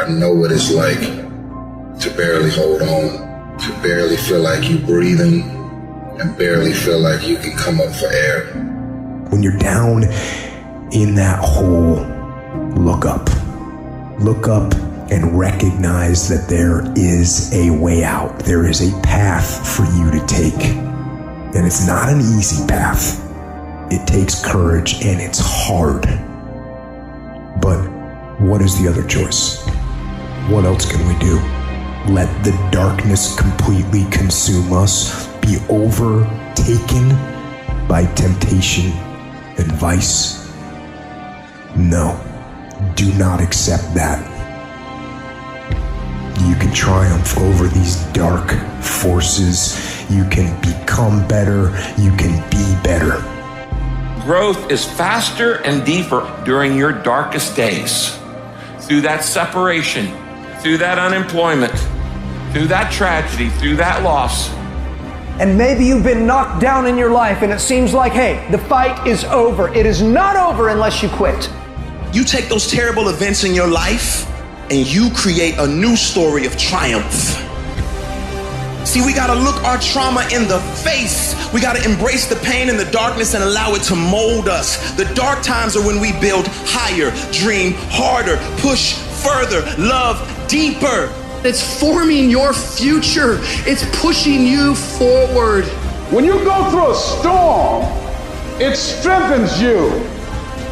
I know what it's like to barely hold on, to barely feel like you're breathing, and barely feel like you can come up for air. When you're down in that hole, look up. Look up and recognize that there is a way out. There is a path for you to take. And it's not an easy path. It takes courage and it's hard. But what is the other choice? What else can we do? Let the darkness completely consume us, be overtaken by temptation and vice? No, do not accept that. You can triumph over these dark forces. You can become better. You can be better. Growth is faster and deeper during your darkest days. Through that separation, through that unemployment, through that tragedy, through that loss. And maybe you've been knocked down in your life and it seems like, hey, the fight is over. It is not over unless you quit. You take those terrible events in your life and you create a new story of triumph. See, we gotta look our trauma in the face. We gotta embrace the pain and the darkness and allow it to mold us. The dark times are when we build higher, dream harder, push further, love deeper. It's forming your future. It's pushing you forward. When you go through a storm, it strengthens you.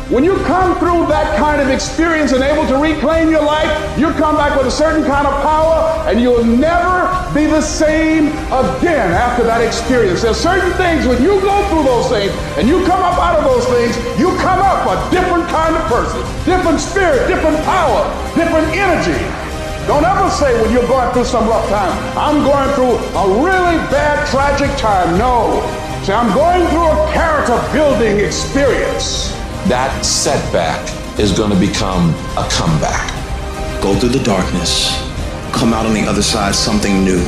When you come through that kind of experience and able to reclaim your life, you come back with a certain kind of power and you'll never be the same again after that experience. There's certain things when you go through those things and you come up out of those things, you come up a different kind of person, different spirit, different power, different energy. Don't ever say when you're going through some rough time, I'm going through a really bad, tragic time. No. Say, I'm going through a character building experience. That setback is going to become a comeback. Go through the darkness, come out on the other side something new,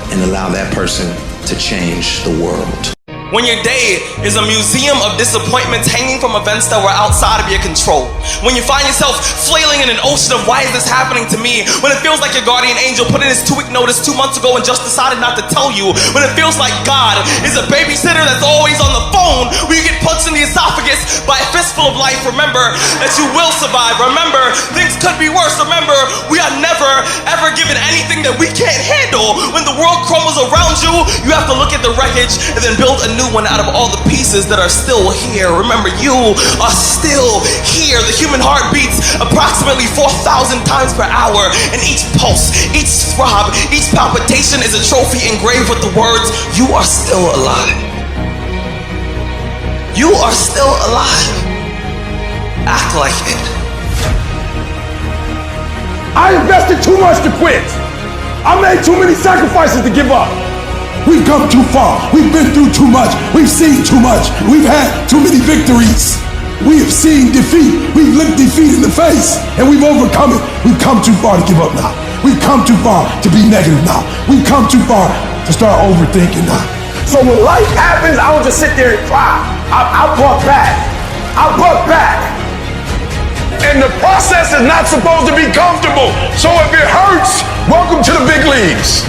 and allow that person to change the world. When your day is a museum of disappointments hanging from events that were outside of your control. When you find yourself flailing in an ocean of why is this happening to me? When it feels like your guardian angel put in his 2-week notice 2 months ago and just decided not to tell you. When it feels like God is a babysitter that's always on the phone. When you get punched in the esophagus by a fistful of life, remember that you will survive. Remember, things could be worse. Remember, we are never, ever given anything that we can't handle. When the world crumbles around you, you have to look at the wreckage and then build a new one out of all the pieces that are still here. Remember, you are still here. The human heart beats approximately 4,000 times per hour, and each pulse, each throb, each palpitation is a trophy engraved with the words, you are still alive. You are still alive. Act like it. I invested too much to quit. I made too many sacrifices to give up. We've come too far. We've been through too much. We've seen too much. We've had too many victories. We have seen defeat. We've looked defeat in the face and we've overcome it. We've come too far to give up now. We've come too far to be negative now. We've come too far to start overthinking now. So when life happens, I don't just sit there and cry. I buck back. I buck back. And the process is not supposed to be comfortable. So if it hurts, welcome to the big leagues.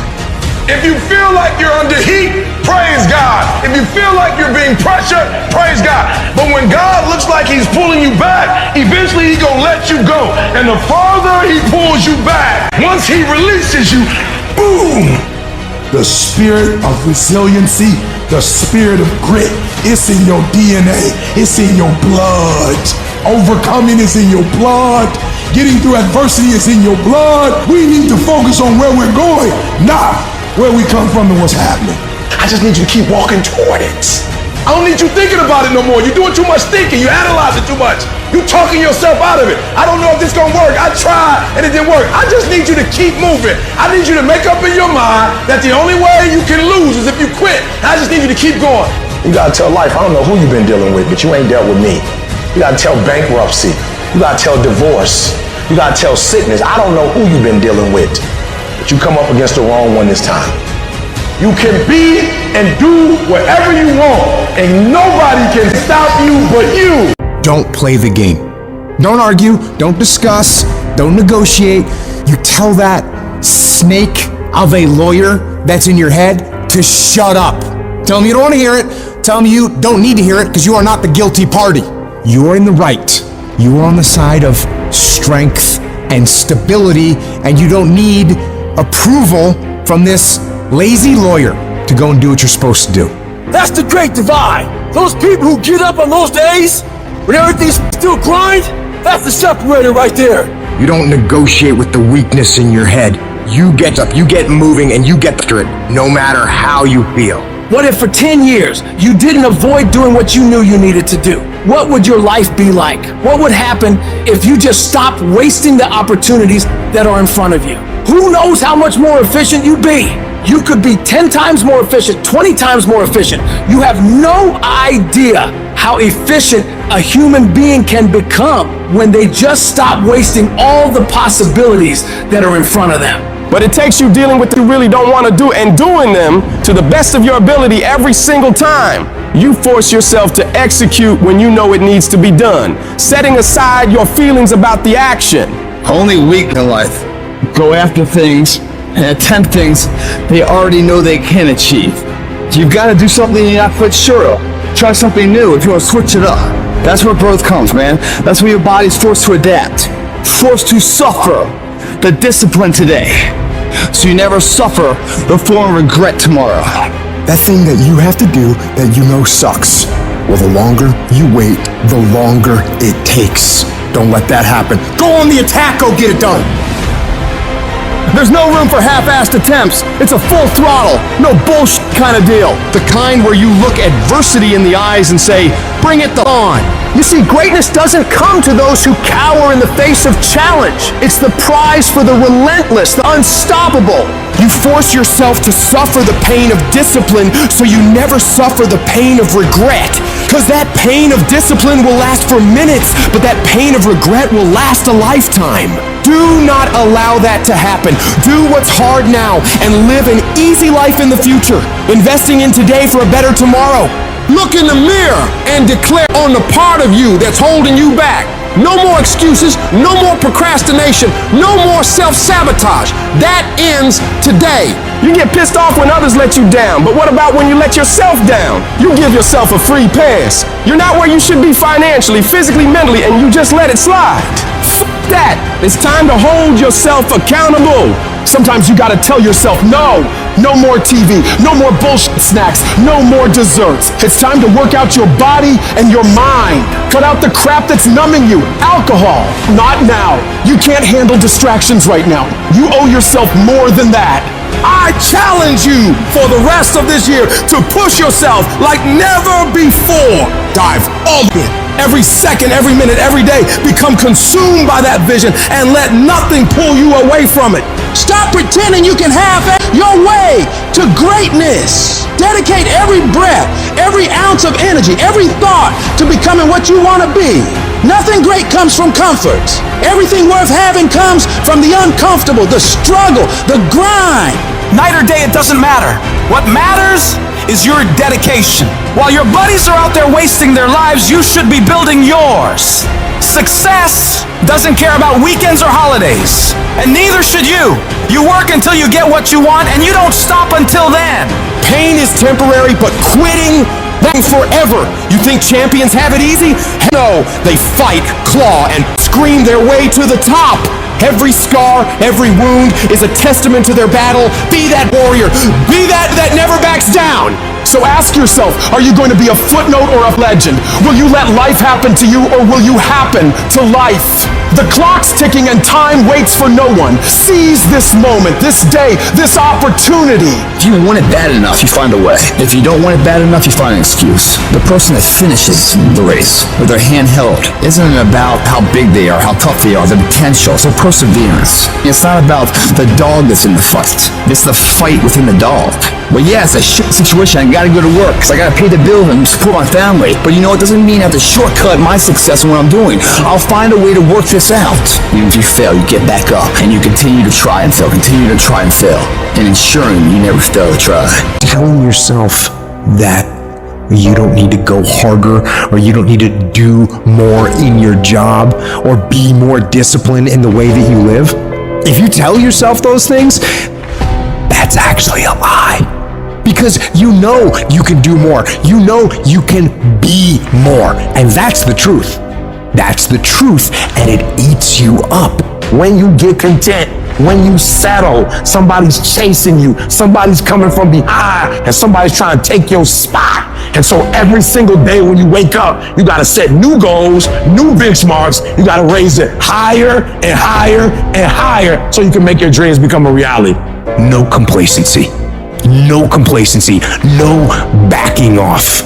If you feel like you're under heat, praise God. If you feel like you're being pressured, praise God. But when God looks like he's pulling you back, eventually he's gonna let you go. And the farther he pulls you back, once he releases you, boom! The spirit of resiliency, the spirit of grit, it's in your DNA, it's in your blood. Overcoming is in your blood. Getting through adversity is in your blood. We need to focus on where we're going, not where we come from and what's happening. I just need you to keep walking toward it. I don't need you thinking about it no more. You're doing too much thinking. You analyze it too much. You're talking yourself out of it. I don't know if this is gonna work. I tried and it didn't work. I just need you to keep moving. I need you to make up in your mind that the only way you can lose is if you quit. I just need you to keep going. You gotta tell life, I don't know who you've been dealing with, but you ain't dealt with me. You gotta tell bankruptcy. You gotta tell divorce. You gotta tell sickness. I don't know who you've been dealing with. You come up against the wrong one this time. You can be and do whatever you want, and nobody can stop you but you. Don't play the game. Don't argue, don't discuss, don't negotiate. You tell that snake of a lawyer that's in your head to shut up. Tell him you don't want to hear it. Tell him you don't need to hear it because you are not the guilty party. You are in the right. You are on the side of strength and stability, and you don't need approval from this lazy lawyer to go and do what you're supposed to do. That's the great divide. Those people who get up on those days when everything's still grind, that's the separator right there. You don't negotiate with the weakness in your head. You get up, you get moving, and you get after it, no matter how you feel. What if for 10 years you didn't avoid doing what you knew you needed to do? What would your life be like? What would happen if you just stopped wasting the opportunities that are in front of you? Who knows how much more efficient you'd be? You could be 10 times more efficient, 20 times more efficient. You have no idea how efficient a human being can become when they just stop wasting all the possibilities that are in front of them. But it takes you dealing with what you really don't want to do and doing them to the best of your ability every single time. You force yourself to execute when you know it needs to be done, setting aside your feelings about the action. Only weak in life go after things and attempt things they already know they can achieve. You've got to do something you're not quite sure of. Try something new if you want to switch it up. That's where growth comes, man. That's where your body's forced to adapt, forced to suffer the discipline today, so you never suffer the form of regret tomorrow. That thing that you have to do that you know sucks. Well, the longer you wait, the longer it takes. Don't let that happen. Go on the attack, go get it done. There's no room for half-assed attempts. It's a full throttle, no bullshit kind of deal. The kind where you look adversity in the eyes and say, bring it on. You see, greatness doesn't come to those who cower in the face of challenge. It's the prize for the relentless, the unstoppable. You force yourself to suffer the pain of discipline so you never suffer the pain of regret. Because that pain of discipline will last for minutes, but that pain of regret will last a lifetime. Do not allow that to happen. Do what's hard now and live an easy life in the future, investing in today for a better tomorrow. Look in the mirror and declare on the part of you that's holding you back. No more excuses, no more procrastination, no more self-sabotage. That ends today. You get pissed off when others let you down, but what about when you let yourself down? You give yourself a free pass. You're not where you should be financially, physically, mentally, and you just let it slide. F that. It's time to hold yourself accountable. Sometimes you gotta tell yourself, no more TV, no more bullshit snacks, no more desserts. It's time to work out your body and your mind. Cut out the crap that's numbing you. Alcohol, not now. You can't handle distractions right now. You owe yourself more than that. I challenge you for the rest of this year to push yourself like never before. Dive all in. Every second, every minute, every day, become consumed by that vision and let nothing pull you away from it. Stop pretending you can have your way to greatness. Dedicate every breath, every ounce of energy, every thought to becoming what you want to be. Nothing great comes from comfort. Everything worth having comes from the uncomfortable, the struggle, the grind. Night or day, it doesn't matter. What matters is your dedication. While your buddies are out there wasting their lives, you should be building yours. Success doesn't care about weekends or holidays, and neither should you. You work until you get what you want, and you don't stop until then. Pain is temporary, but quitting, that's forever. You think champions have it easy? No, they fight, claw, and scream their way to the top. Every scar, every wound is a testament to their battle. Be that warrior. Be that never backs down. So ask yourself, are you going to be a footnote or a legend? Will you let life happen to you, or will you happen to life? The clock's ticking and time waits for no one. Seize this moment, this day, this opportunity. If you want it bad enough, you find a way. If you don't want it bad enough, you find an excuse. The person that finishes the race with their hand held isn't about how big they are, how tough they are, the potential. So perseverance. It's not about the dog that's in the fight. It's the fight within the dog. Well, yeah, it's a shit situation. I gotta go to work because I gotta pay the bills and support my family. But you know, it doesn't mean I have to shortcut my success in what I'm doing. I'll find a way to work this out. Even if you fail, you get back up and you continue to try and fail, continue to try and fail, and ensuring you never fail to try. Telling yourself that you don't need to go harder, or you don't need to do more in your job, or be more disciplined in the way that you live, If you tell yourself those things, that's actually a lie. Because you know you can do more. You know you can be more. And that's the truth. That's the truth, and it eats you up. When you get content, when you settle, somebody's chasing you, somebody's coming from behind, and somebody's trying to take your spot. And so every single day when you wake up, you gotta set new goals, new benchmarks. You gotta raise it higher and higher and higher so you can make your dreams become a reality. No complacency. No complacency. No backing off.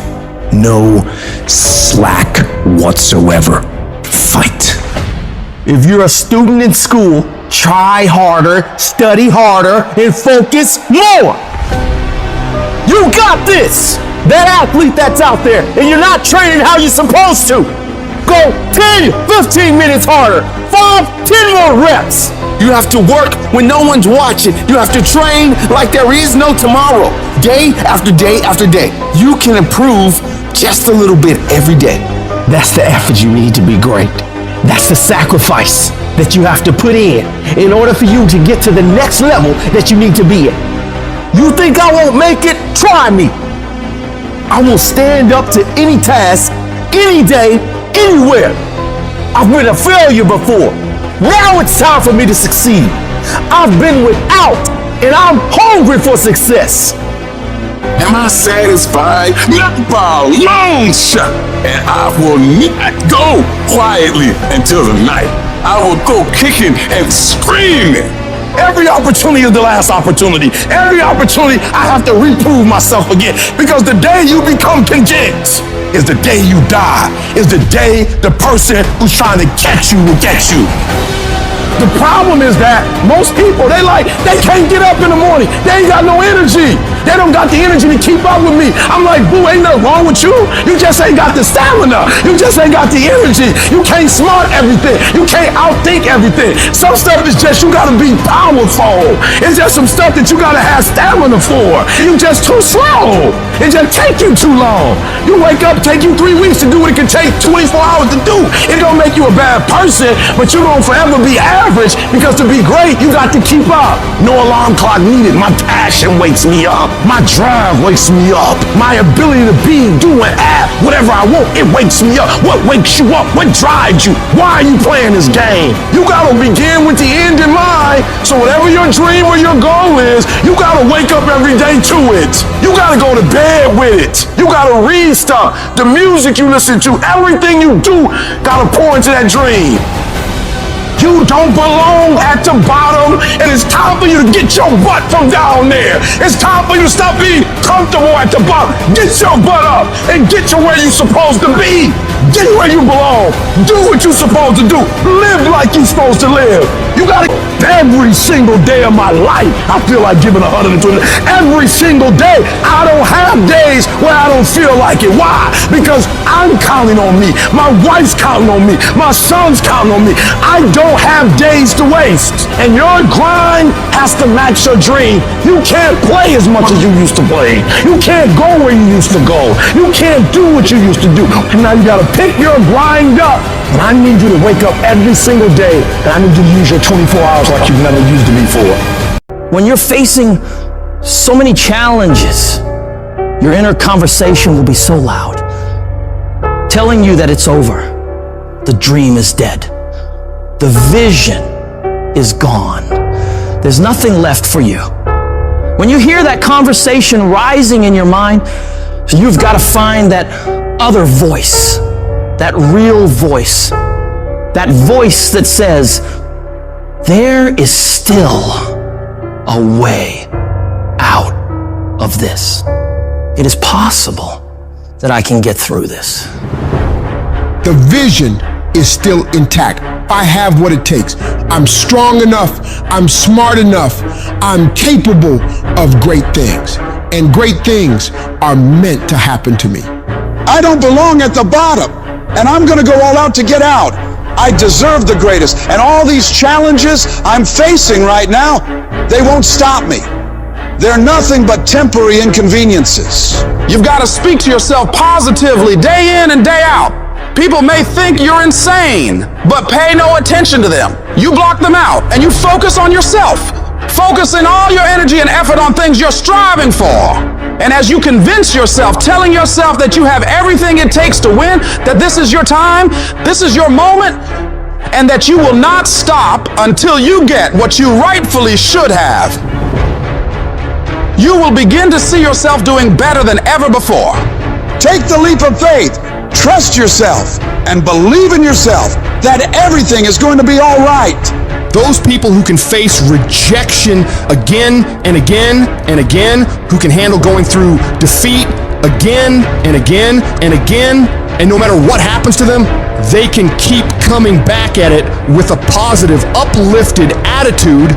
No slack whatsoever. Fight. If you're a student in school, try harder, study harder, and focus more. You got this! That athlete that's out there, and you're not training how you're supposed to. Go 10, 15 minutes harder. 5, 10 more reps. You have to work when no one's watching. You have to train like there is no tomorrow. Day after day after day. You can improve just a little bit every day. That's the effort you need to be great. That's the sacrifice that you have to put in order for you to get to the next level that you need to be at. You think I won't make it? Try me. I will stand up to any task, any day, anywhere. I've been a failure before. Now it's time for me to succeed. I've been without, and I'm hungry for success. Am I satisfied? Not by a long shot. And I will not go quietly until the night. I will go kicking and screaming. Every opportunity is the last opportunity. Every opportunity I have to reprove myself again. Because the day you become content is the day you die. Is the day the person who's trying to catch you will get you. The problem is that most people, they can't get up in the morning. They ain't got no energy. They don't got the energy to keep up with me. I'm like, boo, ain't nothing wrong with you. You just ain't got the stamina. You just ain't got the energy. You can't smart everything. You can't outthink everything. Some stuff is just, you gotta be powerful. It's just some stuff that you gotta have stamina for. You just too slow. It just take you too long. You wake up, take you 3 weeks to do what it can take 24 hours to do. It don't make you a bad person, but you don't forever be average, because to be great, you got to keep up. No alarm clock needed. My passion wakes me up. My drive wakes me up. My ability to be, do, and act whatever I want, it wakes me up. What wakes you up? What drives you? Why are you playing this game? You gotta begin with the end in mind. So whatever your dream or your goal is, you gotta wake up every day to it. You gotta go to bed with it. You gotta read stuff. The music you listen to, everything you do, gotta pour into that dream. You don't belong at the bottom, and it's time for you to get your butt from down there. It's time for you to stop being comfortable at the bottom. Get your butt up and get to where you're supposed to be. Get where you belong. Do what you're supposed to do. Live like you're supposed to live. You gotta, every single day of my life, I feel like giving 120. Every single day. I don't have days where I don't feel like it. Why? Because I'm counting on me. My wife's counting on me. My son's counting on me. I don't have days to waste. And your grind has to match your dream. You can't play as much as you used to play. You can't go where you used to go. You can't do what you used to do. And now you gotta pick your grind up. And I need you to wake up every single day, and I need you to use your 24 hours like you've never used it before. When you're facing so many challenges, your inner conversation will be so loud, telling you that it's over. The dream is dead. The vision is gone. There's nothing left for you. When you hear that conversation rising in your mind, you've got to find that other voice, that real voice, that voice that says, there is still a way out of this. It is possible that I can get through this. The vision is still intact. I have what it takes. I'm strong enough. I'm smart enough. I'm capable of great things. And great things are meant to happen to me. I don't belong at the bottom, and I'm going to go all out to get out. I deserve the greatest, and all these challenges I'm facing right now, they won't stop me. They're nothing but temporary inconveniences. You've got to speak to yourself positively day in and day out. People may think you're insane, but pay no attention to them. you block them out and you focus on yourself. Focusing all your energy and effort on things you're striving for. And as you convince yourself, telling yourself that you have everything it takes to win, that this is your time, this is your moment, and that you will not stop until you get what you rightfully should have, you will begin to see yourself doing better than ever before. Take the leap of faith. Trust yourself and believe in yourself that everything is going to be all right. Those people who can face rejection again and again and again, who can handle going through defeat again and again and again, and no matter what happens to them, they can keep coming back at it with a positive, uplifted attitude.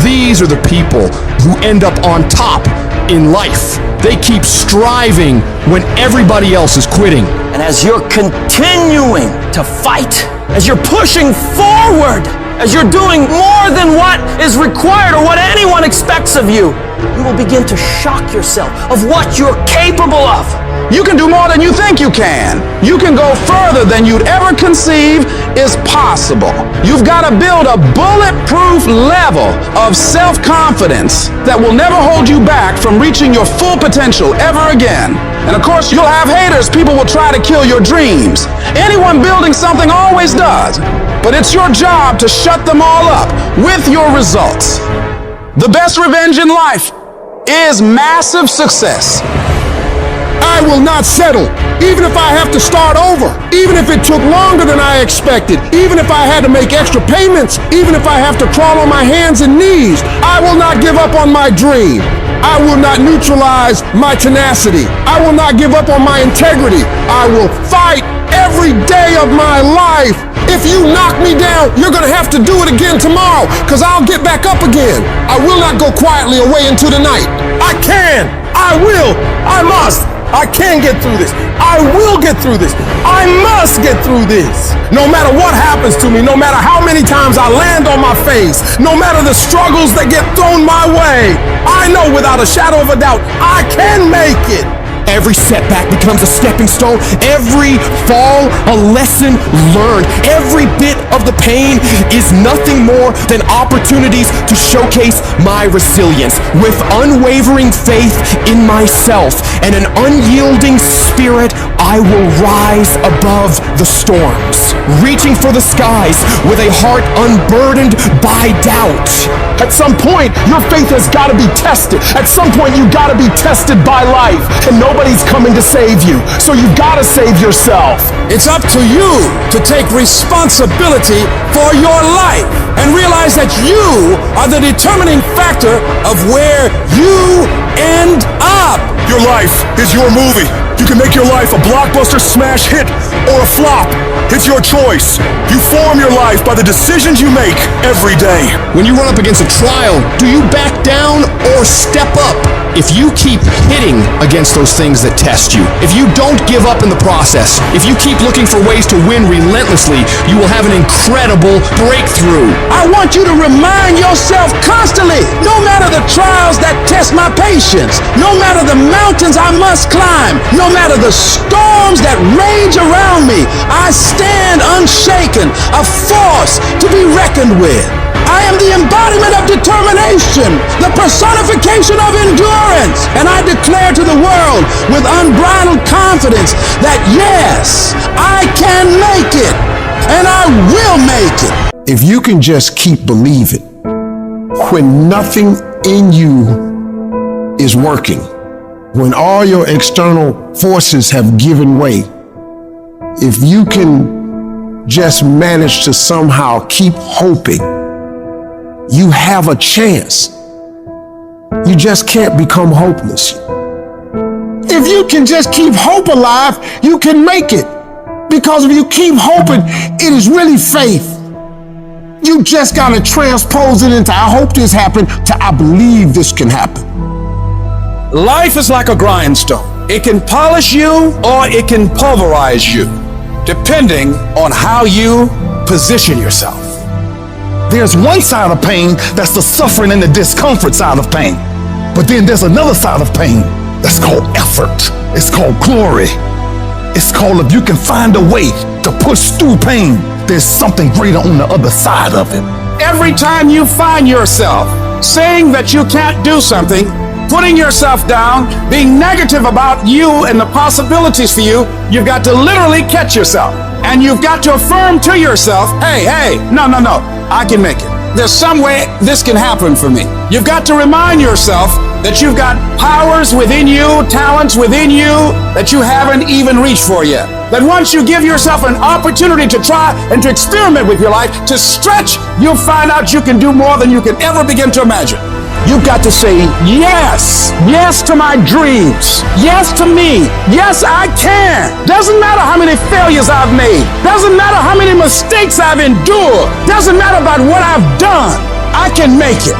These are the people who end up on top in life. They keep striving when everybody else is quitting. And as you're continuing to fight, as you're pushing forward, as you're doing more than what is required or what anyone expects of you, you will begin to shock yourself of what you're capable of. You can do more than you think you can. You can go further than you'd ever conceive is possible. You've got to build a bulletproof level of self-confidence that will never hold you back from reaching your full potential ever again. And of course, you'll have haters. People will try to kill your dreams. Anyone building something always does. But it's your job to shut them all up with your results. The best revenge in life is massive success. I will not settle, even if I have to start over, even if it took longer than I expected, even if I had to make extra payments, even if I have to crawl on my hands and knees. I will not give up on my dream. I will not neutralize my tenacity. I will not give up on my integrity. I will fight every day of my life. If you knock me down, you're gonna have to do it again tomorrow, because I'll get back up again. I will not go quietly away into the night. I can, I will, I must. I can get through this. I will get through this. I must get through this. No matter what happens to me, no matter how many times I land on my face, no matter the struggles that get thrown my way, I know without a shadow of a doubt, I can make it. Every setback becomes a stepping stone. Every fall, a lesson learned. Every bit of the pain is nothing more than opportunities to showcase my resilience. With unwavering faith in myself and an unyielding spirit, I will rise above the storms, reaching for the skies with a heart unburdened by doubt. At some point, your faith has got to be tested. At some point, you got to be tested by life, and nobody's coming to save you, so you got to save yourself. It's up to you to take responsibility for your life and realize that you are the determining factor of where you end up. Your life is your movie. You can make your life a blockbuster smash hit or a flop. It's your choice. You form your life by the decisions you make every day. When you run up against a trial, do you back down or step up? If you keep hitting against those things that test you, if you don't give up in the process, if you keep looking for ways to win relentlessly, you will have an incredible breakthrough. I want you to remind yourself constantly, no matter the trials that test my patience, no matter the mountains I must climb, no matter the storms that rage around me, I stand unshaken, a force to be reckoned with. I am the embodiment of determination, the personification of endurance, and I declare to the world with unbridled confidence that yes, I can make it, and I will make it. If you can just keep believing when nothing in you is working, when all your external forces have given way, if you can just manage to somehow keep hoping, you have a chance. You just can't become hopeless. If you can just keep hope alive, you can make it. Because if you keep hoping, it is really faith. You just gotta transpose it into I hope this happened to I believe this can happen. Life is like a grindstone. It can polish you or it can pulverize you, depending on how you position yourself. There's one side of pain that's the suffering and the discomfort side of pain. But then there's another side of pain that's called effort. It's called glory. It's called if you can find a way to push through pain, there's something greater on the other side of it. every time you find yourself saying that you can't do something, putting yourself down, being negative about you and the possibilities for you, you've got to literally catch yourself. And you've got to affirm to yourself, hey, no, I can make it. There's some way this can happen for me. You've got to remind yourself that you've got powers within you, talents within you that you haven't even reached for yet. That once you give yourself an opportunity to try and to experiment with your life, to stretch, you'll find out you can do more than you can ever begin to imagine. You've got to say yes. Yes to my dreams. Yes to me. Yes, I can. Doesn't matter how many failures I've made. Doesn't matter how many mistakes I've endured. Doesn't matter about what I've done. I can make it.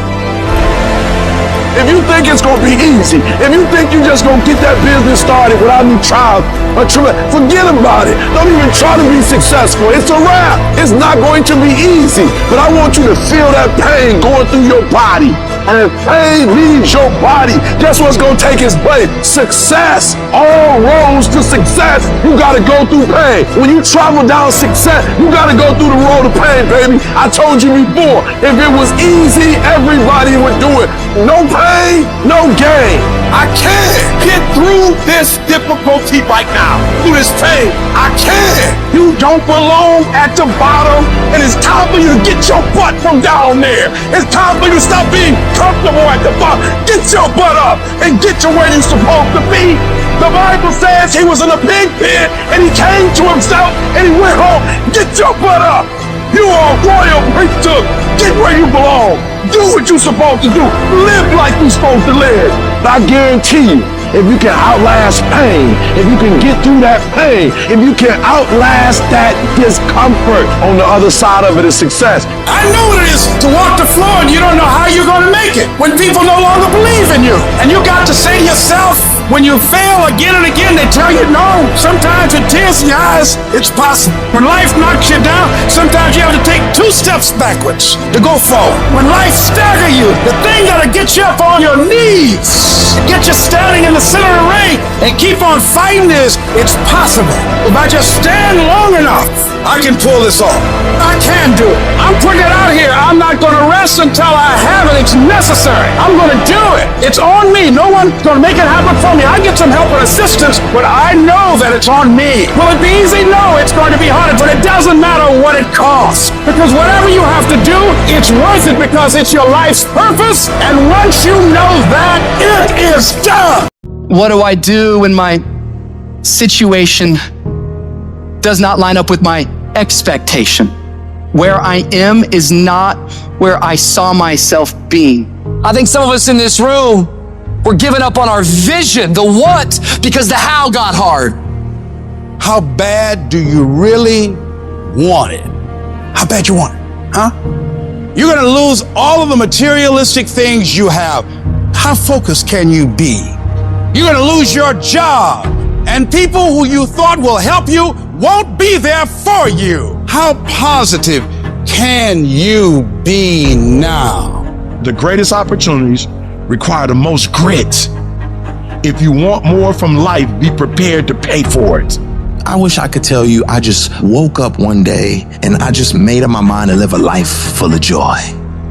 If you think it's gonna be easy, if you think you're just gonna get that business started without any trial or tribulation, forget about it. Don't even try to be successful. It's a wrap. It's not going to be easy. But I want you to feel that pain going through your body. And if pain leaves your body, guess what's gonna take its place? Success. All roads to success, you gotta go through pain. When you travel down success, you gotta go through the road of pain, baby. I told you before, if it was easy, everybody would do it. No pain, no gain. I can get through this difficulty right now, through this pain. I can. You don't belong at the bottom, and it's time for you to get your butt from down there. It's time for you to stop being comfortable at the bottom. Get your butt up and get to where you're supposed to be. The Bible says he was in a pig pit, and he came to himself, and he went home. Get your butt up. You are a royal priesthood. Get where you belong. Do what you're supposed to do. Live like you're supposed to live. I guarantee you, if you can outlast pain, if you can get through that pain, if you can outlast that discomfort, on the other side of it is success. I know what it is to walk the floor and you don't know how you're going to make it when people no longer believe in you. And you got to say to yourself, when you fail again and again, they tell you no. Sometimes with tears in your eyes, it's possible. When life knocks you down, sometimes you have to take 2 steps backwards to go forward. When life staggers you, the thing that'll get you up on your knees, get you standing in the center of the ring and keep on fighting is, it's possible. If I just stand long enough, I can pull this off. I can do it. I'm putting it out here. I'm not going to rest until I have it. It's necessary. I'm going to do it. It's on me. No one's going to make it happen for me. I get some help and assistance, but I know that it's on me. Will it be easy? No, it's going to be harder, but it doesn't matter what it costs. Because whatever you have to do, it's worth it because it's your life's purpose. And once you know that, it is done. What do I do when my situation does not line up with my expectation? Where I am is not where I saw myself being. I think some of us in this room, we're giving up on our vision, the what, because the how got hard. How bad do you really want it? How bad you want it, huh? You're gonna lose all of the materialistic things you have. How focused can you be? You're gonna lose your job, and people who you thought will help you won't be there for you. How positive can you be now? The greatest opportunities require the most grit. If you want more from life, be prepared to pay for it. I wish I could tell you I just woke up one day and I just made up my mind to live a life full of joy.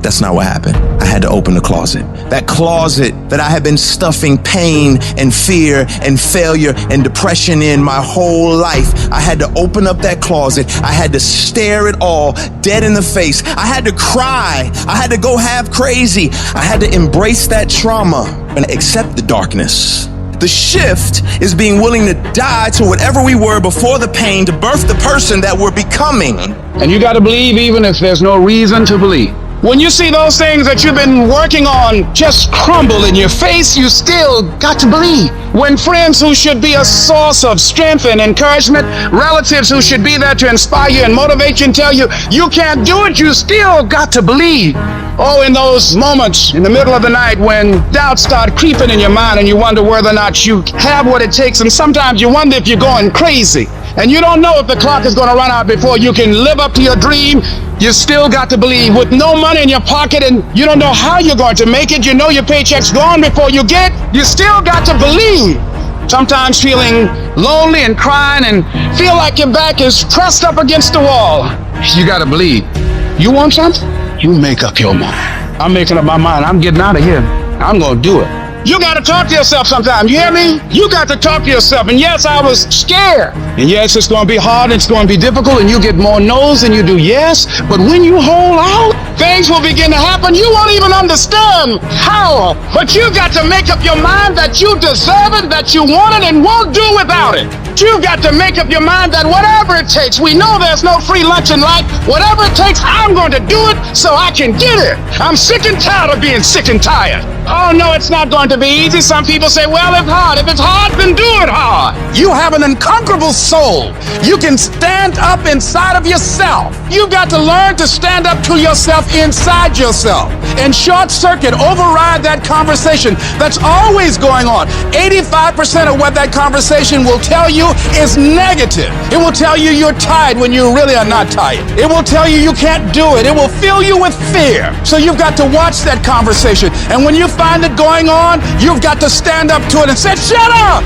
That's not what happened. I had to open the closet. That closet that I had been stuffing pain and fear and failure and depression in my whole life. I had to open up that closet. I had to stare it all dead in the face. I had to cry. I had to go half crazy. I had to embrace that trauma and accept the darkness. The shift is being willing to die to whatever we were before the pain to birth the person that we're becoming. And you got to believe even if there's no reason to believe. When you see those things that you've been working on just crumble in your face, you still got to believe. When friends who should be a source of strength and encouragement, relatives who should be there to inspire you and motivate you and tell you you can't do it, you still got to believe. Oh, in those moments in the middle of the night when doubts start creeping in your mind and you wonder whether or not you have what it takes, and sometimes you wonder if you're going crazy and you don't know if the clock is going to run out before you can live up to your dream. You still got to believe. With no money in your pocket and you don't know how you're going to make it, you know your paycheck's gone before you get, you still got to believe. Sometimes feeling lonely and crying and feel like your back is pressed up against the wall. You got to believe. You want something? You make up your mind. I'm making up my mind. I'm getting out of here. I'm gonna do it. You gotta talk to yourself sometimes, you hear me? You got to talk to yourself. And yes, I was scared. And yes, it's gonna be hard, it's gonna be difficult, and you get more no's than you do yes. But when you hold out, things will begin to happen. You won't even understand how. But you got to make up your mind that you deserve it, that you want it, and won't do without it. You've got to make up your mind that whatever it takes, we know there's no free lunch in life. Whatever it takes, I'm going to do it so I can get it. I'm sick and tired of being sick and tired. Oh, no, it's not going to be easy. Some people say, well, it's hard. If it's hard, then do it hard. You have an unconquerable soul. You can stand up inside of yourself. You've got to learn to stand up to yourself inside yourself and short circuit, override that conversation that's always going on. 85% of what that conversation will tell you is negative. It will tell you you're tired when you really are not tired. It will tell you you can't do it. It will fill you with fear. So you've got to watch that conversation. And when you find it going on, you've got to stand up to it and say, shut up!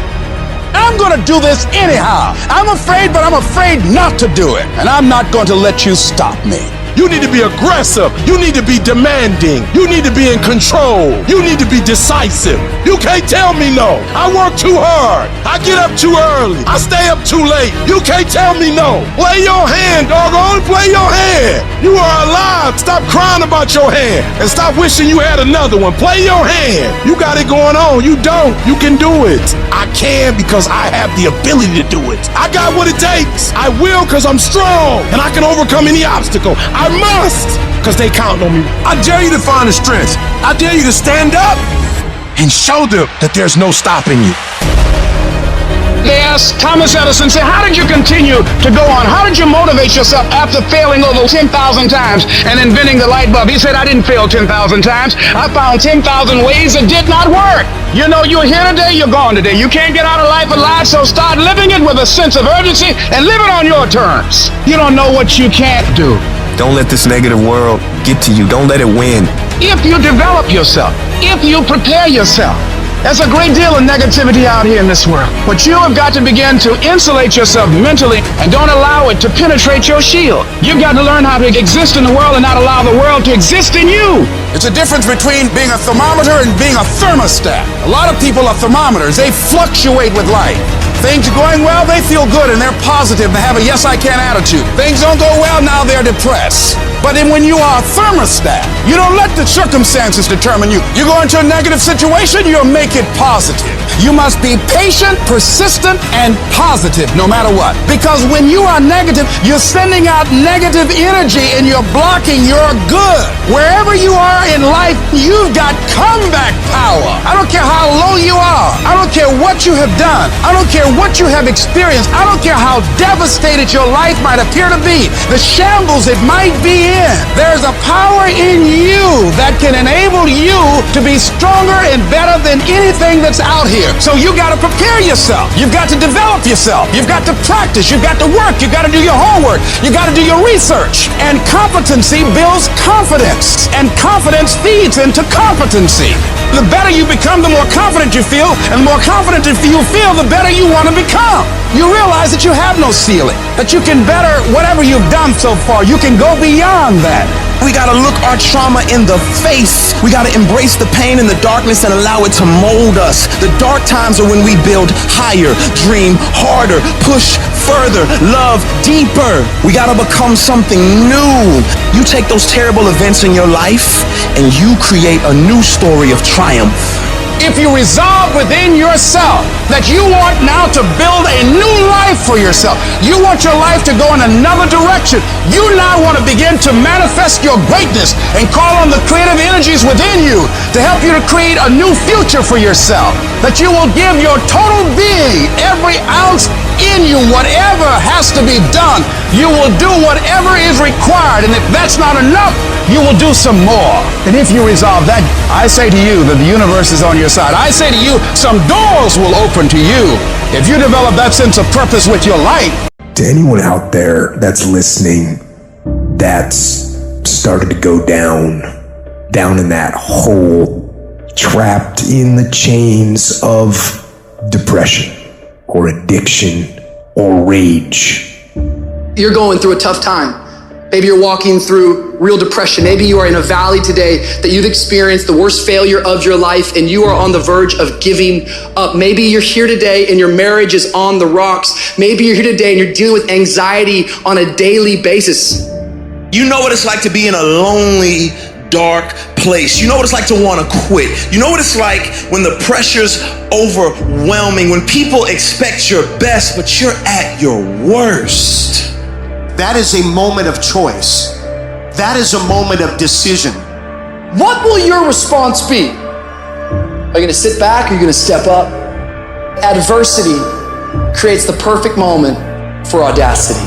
I'm going to do this anyhow. I'm afraid, but I'm afraid not to do it. And I'm not going to let you stop me. You need to be aggressive. You need to be demanding. You need to be in control. You need to be decisive. You can't tell me no. I work too hard. I get up too early. I stay up too late. You can't tell me no. Play your hand, doggone. Play your hand. You are alive. Stop crying about your hand and stop wishing you had another one. Play your hand. You got it going on. You don't. You can do it. I can because I have the ability to do it. I got what it takes. I will because I'm strong and I can overcome any obstacle. I must, because they count on me. I dare you to find the strength. I dare you to stand up and show them that there's no stopping you. They asked Thomas Edison, say, how did you continue to go on? How did you motivate yourself after failing over 10,000 times and inventing the light bulb? He said, I didn't fail 10,000 times. I found 10,000 ways that did not work. You know, you're here today, you're gone today. You can't get out of life alive, so start living it with a sense of urgency and live it on your terms. You don't know what you can't do. Don't let this negative world get to you. Don't let it win. If you develop yourself, if you prepare yourself, there's a great deal of negativity out here in this world. But you have got to begin to insulate yourself mentally and don't allow it to penetrate your shield. You've got to learn how to exist in the world and not allow the world to exist in you. It's a difference between being a thermometer and being a thermostat. A lot of people are thermometers. They fluctuate with life. Things are going well, they feel good and they're positive. They have a yes I can attitude. Things don't go well, now they're depressed. But then when you are a thermostat, you don't let the circumstances determine you. You go into a negative situation, you'll make it positive. You must be patient, persistent, and positive no matter what. Because when you are negative, you're sending out negative energy and you're blocking your good. Wherever you are in life, you've got comeback power. I don't care how low you are. I don't care what you have done. I don't care what you have experienced. I don't care how devastated your life might appear to be. The shambles it might be in. There's a power in you that can enable you to be stronger and better than anything that's out here. So you got to prepare yourself. You've got to develop yourself. You've got to practice. You've got to work. You've got to do your homework. You got to do your research. And competency builds confidence. And confidence feeds into competency. The better you become, the more confident you feel. And the more confident you feel, the better you want to become. You realize that you have no ceiling. That you can better whatever you've done so far. You can go beyond that. We gotta look our trauma in the face. We gotta embrace the pain and the darkness and allow it to mold us. The dark times are when we build higher, dream harder, push further, love deeper. We gotta become something new. You take those terrible events in your life and you create a new story of triumph. If you resolve within yourself that you want now to build a new life for yourself, you want your life to go in another direction, you now want to begin to manifest your greatness and call on the creative energies within you to help you to create a new future for yourself, that you will give your total being, every ounce in you, whatever has to be done, you will do whatever is required, and if that's not enough, you will do some more. And if you resolve that, I say to you that the universe is on your side. I say to you, some doors will open to you if you develop that sense of purpose with your life. To anyone out there that's listening, that's started to go down in that hole, trapped in the chains of depression or addiction or rage. You're going through a tough time. Maybe you're walking through real depression. Maybe you are in a valley today that you've experienced the worst failure of your life and you are on the verge of giving up. Maybe you're here today and your marriage is on the rocks. Maybe you're here today and you're dealing with anxiety on a daily basis. You know what it's like to be in a lonely, dark place. You know what it's like to want to quit. You know what it's like when the pressure's overwhelming, when people expect your best, but you're at your worst. That is a moment of choice. That is a moment of decision. What will your response be? Are you going to sit back or are you going to step up? Adversity creates the perfect moment for audacity.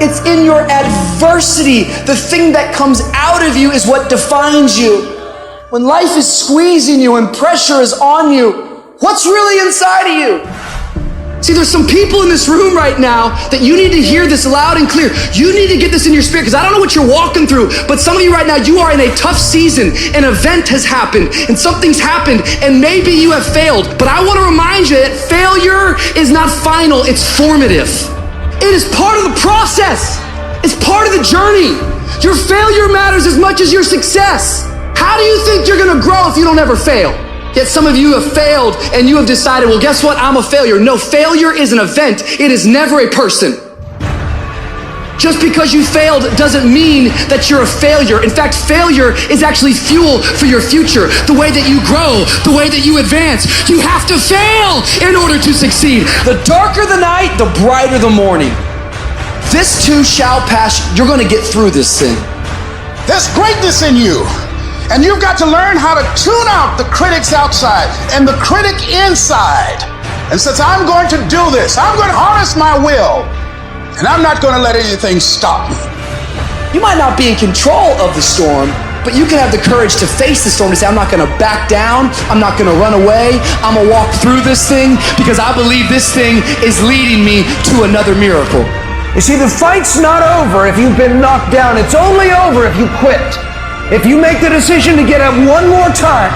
It's in your adversity. The thing that comes out of you is what defines you. When life is squeezing you and pressure is on you, what's really inside of you? See, there's some people in this room right now that you need to hear this loud and clear. You need to get this in your spirit, because I don't know what you're walking through, but some of you right now, you are in a tough season. An event has happened and something's happened and maybe you have failed. But I want to remind you that failure is not final, it's formative. It is part of the process. It's part of the journey. Your failure matters as much as your success. How do you think you're gonna grow if you don't ever fail? Yet some of you have failed and you have decided, well, guess what? I'm a failure. No, failure is an event. It is never a person. Just because you failed doesn't mean that you're a failure. In fact, failure is actually fuel for your future. The way that you grow, the way that you advance. You have to fail in order to succeed. The darker the night, the brighter the morning. This too shall pass. You're going to get through this thing. There's greatness in you. And you've got to learn how to tune out the critics outside and the critic inside. And since I'm going to do this, I'm going to harness my will. And I'm not going to let anything stop me. You might not be in control of the storm, but you can have the courage to face the storm and say, I'm not going to back down. I'm not going to run away. I'm going to walk through this thing because I believe this thing is leading me to another miracle. You see, the fight's not over if you've been knocked down. It's only over if you quit. If you make the decision to get up one more time,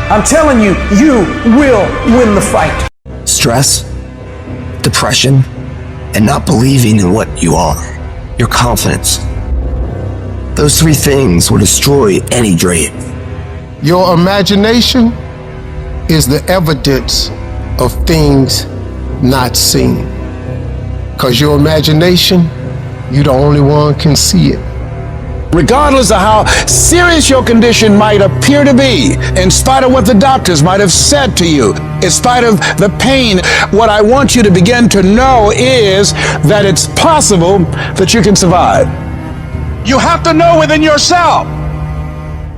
I'm telling you, you will win the fight. Stress, depression, and not believing in what you are, your confidence. Those three things will destroy any dream. Your imagination is the evidence of things not seen. Because your imagination, you're the only one can see it. Regardless of how serious your condition might appear to be, in spite of what the doctors might have said to you, in spite of the pain, what I want you to begin to know is that it's possible that you can survive. You have to know within yourself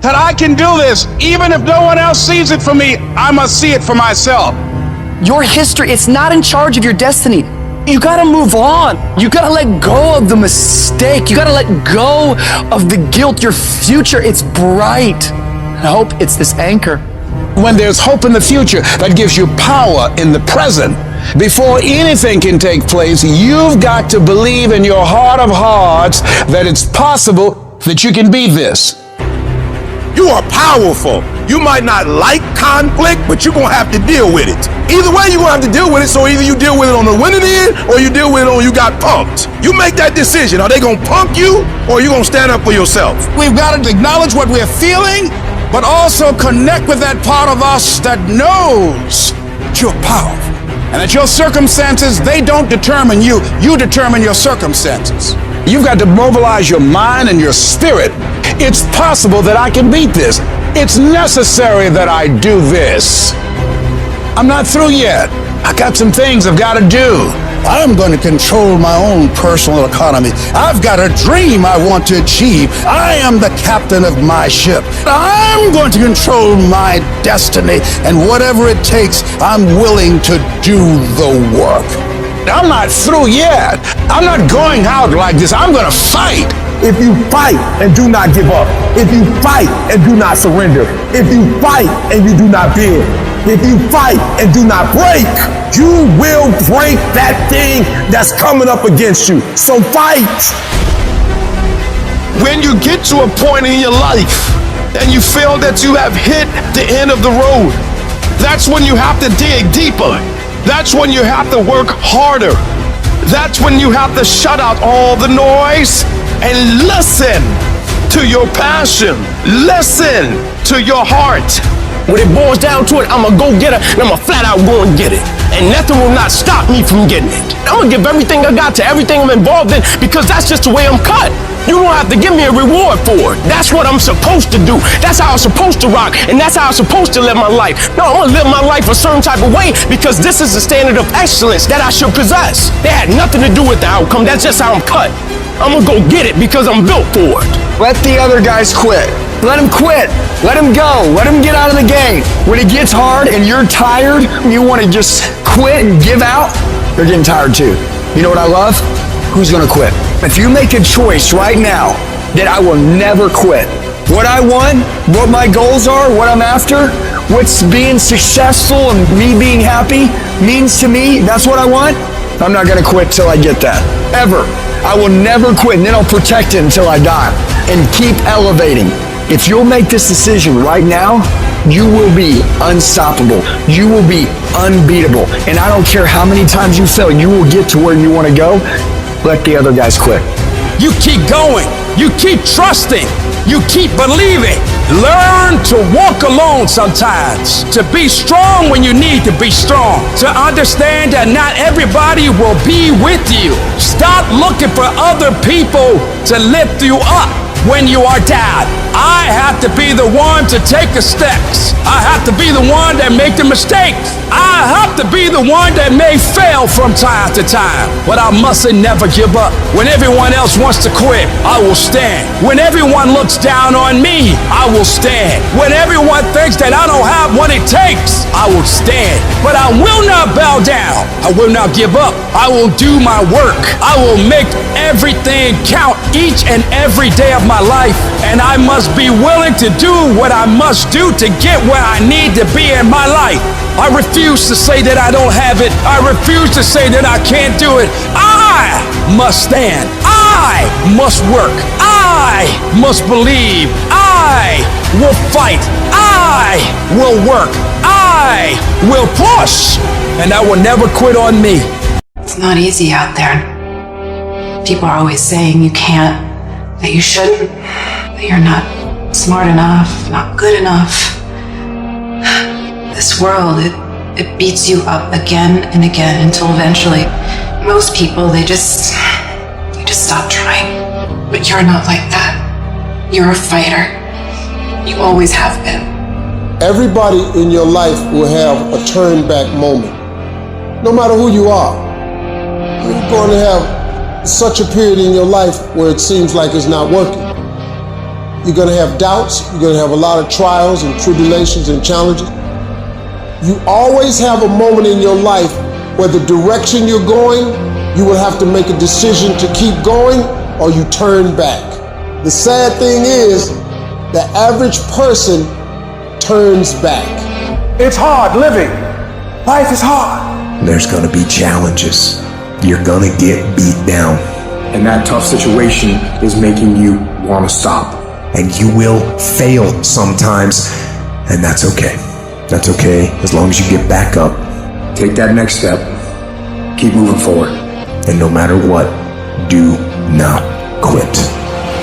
that I can do this. Even if no one else sees it for me, I must see it for myself. Your history, it's not in charge of your destiny. You gotta move on. You gotta let go of the mistake. You gotta let go of the guilt. Your future, it's bright. I hope it's this anchor. When there's hope in the future, that gives you power in the present. Before anything can take place, you've got to believe in your heart of hearts that it's possible that you can be this. You are powerful. You might not like conflict, but you're gonna have to deal with it. Either way, you're gonna have to deal with it, so either you deal with it on the winning end, or you deal with it on you got punked. You make that decision. Are they gonna punk you, or are you gonna stand up for yourself? We've got to acknowledge what we're feeling, but also connect with that part of us that knows that you're powerful. And that your circumstances, they don't determine you. You determine your circumstances. You've got to mobilize your mind and your spirit. It's possible that I can beat this. It's necessary that I do this. I'm not through yet. I got some things I've got to do. I'm going to control my own personal economy. I've got a dream I want to achieve. I am the captain of my ship. I'm going to control my destiny, and whatever it takes, I'm willing to do the work. I'm not through yet. I'm not going out like this. I'm going to fight. If you fight and do not give up, if you fight and do not surrender, if you fight and you do not bend, if you fight and do not break, you will break that thing that's coming up against you. So fight. When you get to a point in your life and you feel that you have hit the end of the road, that's when you have to dig deeper. That's when you have to work harder. That's when you have to shut out all the noise and listen to your passion. Listen to your heart. When it boils down to it, I'm a go-getter, and I'm a flat out go and get it. And nothing will not stop me from getting it. I'm gonna give everything I got to everything I'm involved in because that's just the way I'm cut. You don't have to give me a reward for it. That's what I'm supposed to do. That's how I'm supposed to rock, and that's how I'm supposed to live my life. No, I'm gonna live my life a certain type of way because this is the standard of excellence that I should possess. That had nothing to do with the outcome. That's just how I'm cut. I'm gonna go get it because I'm built for it. Let the other guys quit. Let him quit. Let him go. Let him get out of the game. When it gets hard and you're tired, you want to just quit and give out, they're getting tired too. You know what I love? Who's going to quit? If you make a choice right now that I will never quit, what I want, what my goals are, what I'm after, what's being successful and me being happy means to me, that's what I want, I'm not going to quit till I get that. Ever. I will never quit, and then I'll protect it until I die and keep elevating. If you'll make this decision right now, you will be unstoppable. You will be unbeatable. And I don't care how many times you fail, you will get to where you want to go. Let the other guys quit. You keep going. You keep trusting. You keep believing. Learn to walk alone sometimes. To be strong when you need to be strong. To understand that not everybody will be with you. Stop looking for other people to lift you up when you are down. I have to be the one to take the steps. I have to be the one that make the mistakes. I have to be the one that may fail from time to time. But I mustn't never give up. When everyone else wants to quit, I will stand. When everyone looks down on me, I will stand. When everyone thinks that I don't have what it takes, I will stand. But I will not bow down. I will not give up. I will do my work. I will make everything count each and every day of my life. And I must be willing to do what I must do to get where I need to be in my life. I refuse to say that I don't have it. I refuse to say that I can't do it. I must stand. I must work. I must believe. I will fight. I will work. I will push. And I will never quit on me. It's not easy out there. People are always saying you can't, that you shouldn't, that you're not smart enough, not good enough. This world, it beats you up again and again until eventually most people, they just stop trying. But you're not like that. You're a fighter. You always have been. Everybody in your life will have a turn back moment. No matter who you are, you're going to have such a period in your life where it seems like it's not working. You're going to have doubts. You're going to have a lot of trials and tribulations and challenges. You always have a moment in your life where the direction you're going, you will have to make a decision to keep going or you turn back. The sad thing is, the average person turns back. It's hard living. Life is hard. There's gonna be challenges. You're gonna get beat down. And that tough situation is making you wanna stop. And you will fail sometimes, and that's okay. That's okay, as long as you get back up. Take that next step. Keep moving forward. And no matter what, do not quit.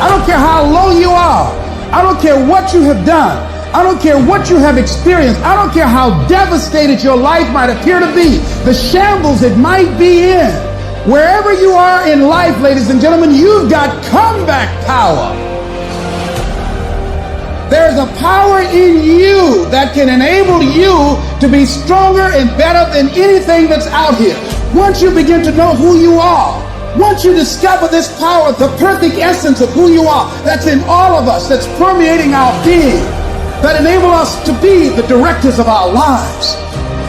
I don't care how low you are. I don't care what you have done. I don't care what you have experienced. I don't care how devastated your life might appear to be, the shambles it might be in. Wherever you are in life, ladies and gentlemen, you've got comeback power. There's a power in you that can enable you to be stronger and better than anything that's out here. Once you begin to know who you are, once you discover this power, the perfect essence of who you are, that's in all of us, that's permeating our being, that enable us to be the directors of our lives.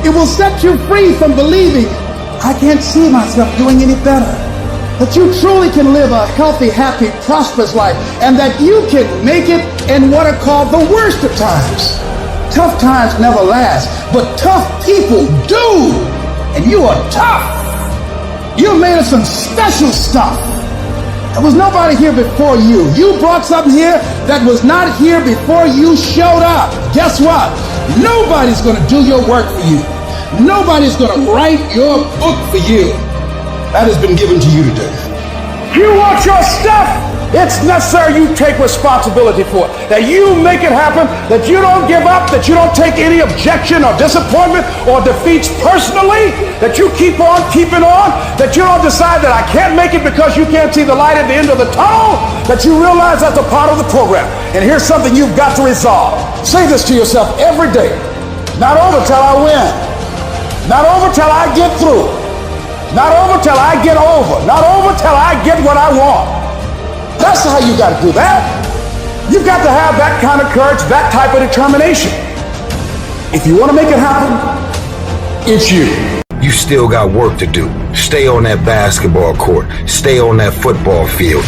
It will set you free from believing, I can't see myself doing any better. That you truly can live a healthy, happy, prosperous life, and that you can make it in what are called the worst of times. Tough times never last, but tough people do. And you are tough. You're made of some special stuff. There was nobody here before you. You brought something here that was not here before you showed up. Guess what? Nobody's gonna do your work for you. Nobody's gonna write your book for you. That has been given to you today. You want your stuff? It's necessary you take responsibility for it, that you make it happen, that you don't give up, that you don't take any objection or disappointment or defeats personally, that you keep on keeping on, that you don't decide that I can't make it because you can't see the light at the end of the tunnel, that you realize that's a part of the program. And here's something you've got to resolve. Say this to yourself every day. Not over till I win. Not over till I get through. Not over till I get over. Not over till I get what I want. That's how you got to do that. You've got to have that kind of courage, that type of determination. If you want to make it happen, it's you. You still got work to do. Stay on that basketball court. Stay on that football field.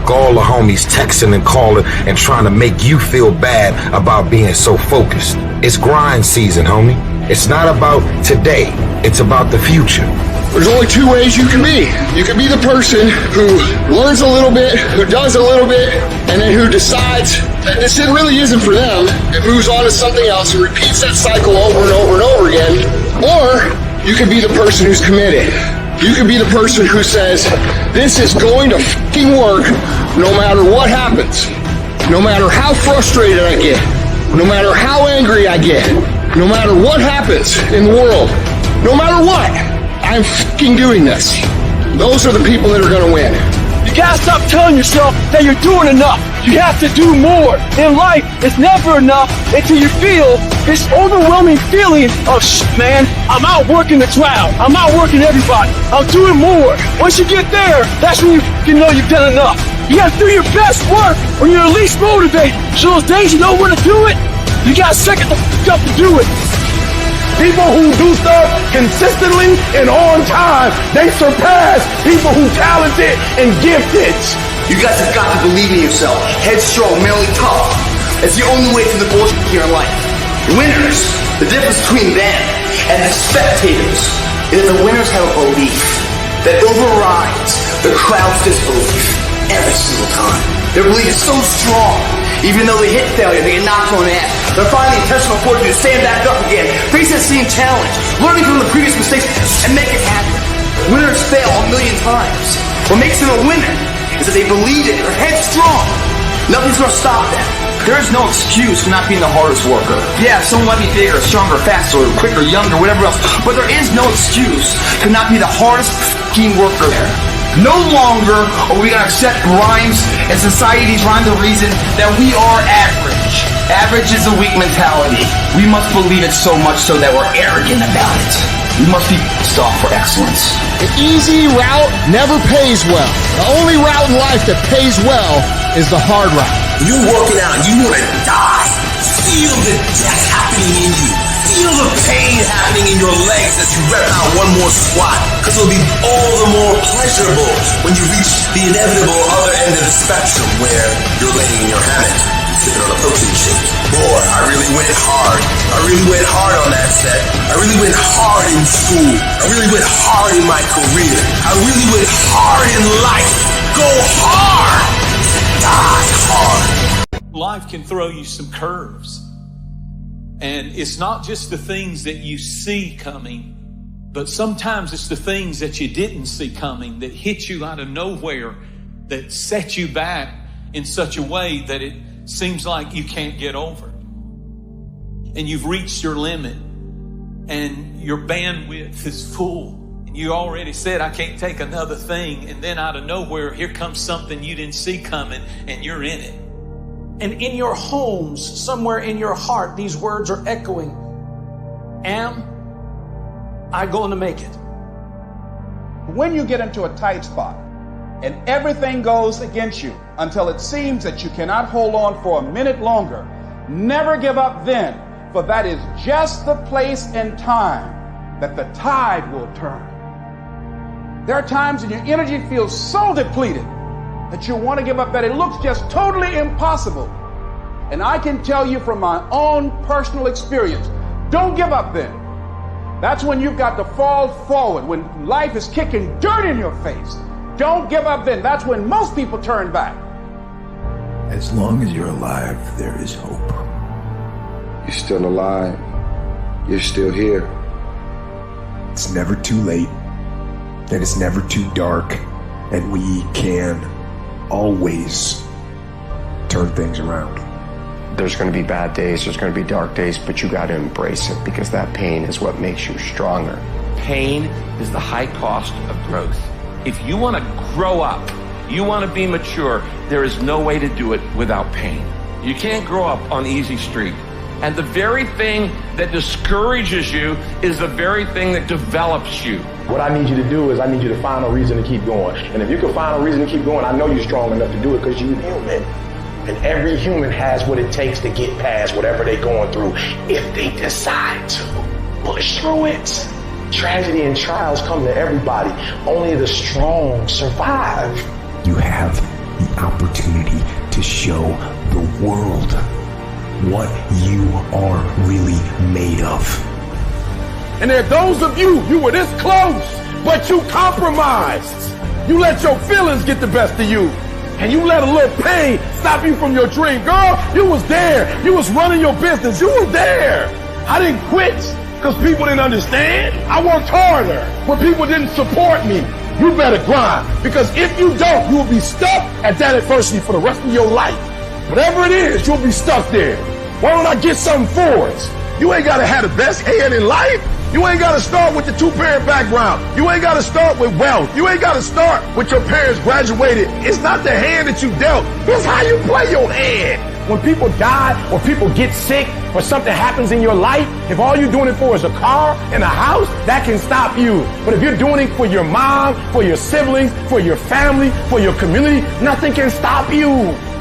All the homies texting and calling and trying to make you feel bad about being so focused. It's grind season, homie. It's not about today. It's about the future. There's only two ways you can be. You can be the person who learns a little bit, who does a little bit, and then who decides that this really isn't for them and moves on to something else and repeats that cycle over and over and over again. Or you can be the person who's committed. You can be the person who says, this is going to fucking work no matter what happens. No matter how frustrated I get. No matter how angry I get. No matter what happens in the world. No matter what. I'm fucking doing this. Those are the people that are gonna win. You gotta stop telling yourself that you're doing enough. You have to do more. In life, it's never enough until you feel this overwhelming feeling of, man, I'm outworking the crowd. I'm outworking everybody. I'm doing more. Once you get there, that's when you know you've done enough. You gotta do your best work when you're least motivated. So those days you know when to do it, you gotta second the f*** up to do it. People who do stuff consistently and on time, they surpass people who talented and gifted. You guys have got to believe in yourself. Headstrong, mentally tough. It's the only way through the bullshit here in life. Winners, the difference between them and the spectators is that the winners have a belief that overrides the crowd's disbelief every single time. Their belief is so strong, even though they hit failure, they get knocked on the ass. They're finding the intentional fortitude to stand back up again, face that same challenge, learning from the previous mistakes, and make it happen. Winners fail a million times. What makes them a winner is that they believe it, they're headstrong. Nothing's gonna stop them. There is no excuse for not being the hardest worker. Yeah, someone might be bigger, stronger, faster, quicker, younger, whatever else, but there is no excuse to not be the hardest f***ing worker there. No longer are we going to accept rhymes and society's rhyme the reason that we are average. Average is a weak mentality. We must believe it so much so that we're arrogant about it. We must be pissed off for excellence. The easy route never pays well. The only route in life that pays well is the hard route. You're working out and you want to die. Feel the death happening in you. Feel the pain happening in your legs as you rep out one more squat, because it'll be all the more pleasurable when you reach the inevitable other end of the spectrum where you're laying in your hammock, sipping on a protein shake. Boy, I really went hard. I really went hard on that set. I really went hard in school. I really went hard in my career. I really went hard in life. Go hard. Die hard. Life can throw you some curves. And it's not just the things that you see coming, but sometimes it's the things that you didn't see coming that hit you out of nowhere, that set you back in such a way that it seems like you can't get over. And you've reached your limit and your bandwidth is full. And you already said, I can't take another thing. And then out of nowhere, here comes something you didn't see coming and you're in it. And in your homes, somewhere in your heart, these words are echoing. Am I going to make it? When you get into a tight spot and everything goes against you until it seems that you cannot hold on for a minute longer, never give up then, for that is just the place and time that the tide will turn. There are times when your energy feels so depleted that you want to give up, that it looks just totally impossible. And I can tell you from my own personal experience, don't give up then. That's when you've got to fall forward, when life is kicking dirt in your face. Don't give up then. That's when most people turn back. As long as you're alive, there is hope. You're still alive. You're still here. It's never too late, and it's never too dark, and we can always turn things around. There's going to be bad days, there's going to be dark days, but you got to embrace it because that pain is what makes you stronger. Pain is the high cost of growth. If you want to grow up, you want to be mature, there is no way to do it without pain. You can't grow up on easy street. And the very thing that discourages you is the very thing that develops you. What I need you to do is I need you to find a reason to keep going. And if you can find a reason to keep going, I know you're strong enough to do it because you're human. And every human has what it takes to get past whatever they're going through if they decide to push through it. Tragedy and trials come to everybody. Only the strong survive. You have the opportunity to show the world what you are really made of. And there are those of you were this close, but you compromised. You let your feelings get the best of you. And you let a little pain stop you from your dream. Girl, you was there. You was running your business. You were there. I didn't quit because people didn't understand. I worked harder when people didn't support me. You better grind, because if you don't, you will be stuck at that adversity for the rest of your life. Whatever it is, you'll be stuck there. Why don't I get something for it? You ain't got to have the best head in life. You ain't got to start with the two-parent background. You ain't got to start with wealth. You ain't got to start with your parents graduated. It's not the hand that you dealt. It's how you play your hand. When people die or people get sick or something happens in your life, if all you're doing it for is a car and a house, that can stop you. But if you're doing it for your mom, for your siblings, for your family, for your community, nothing can stop you.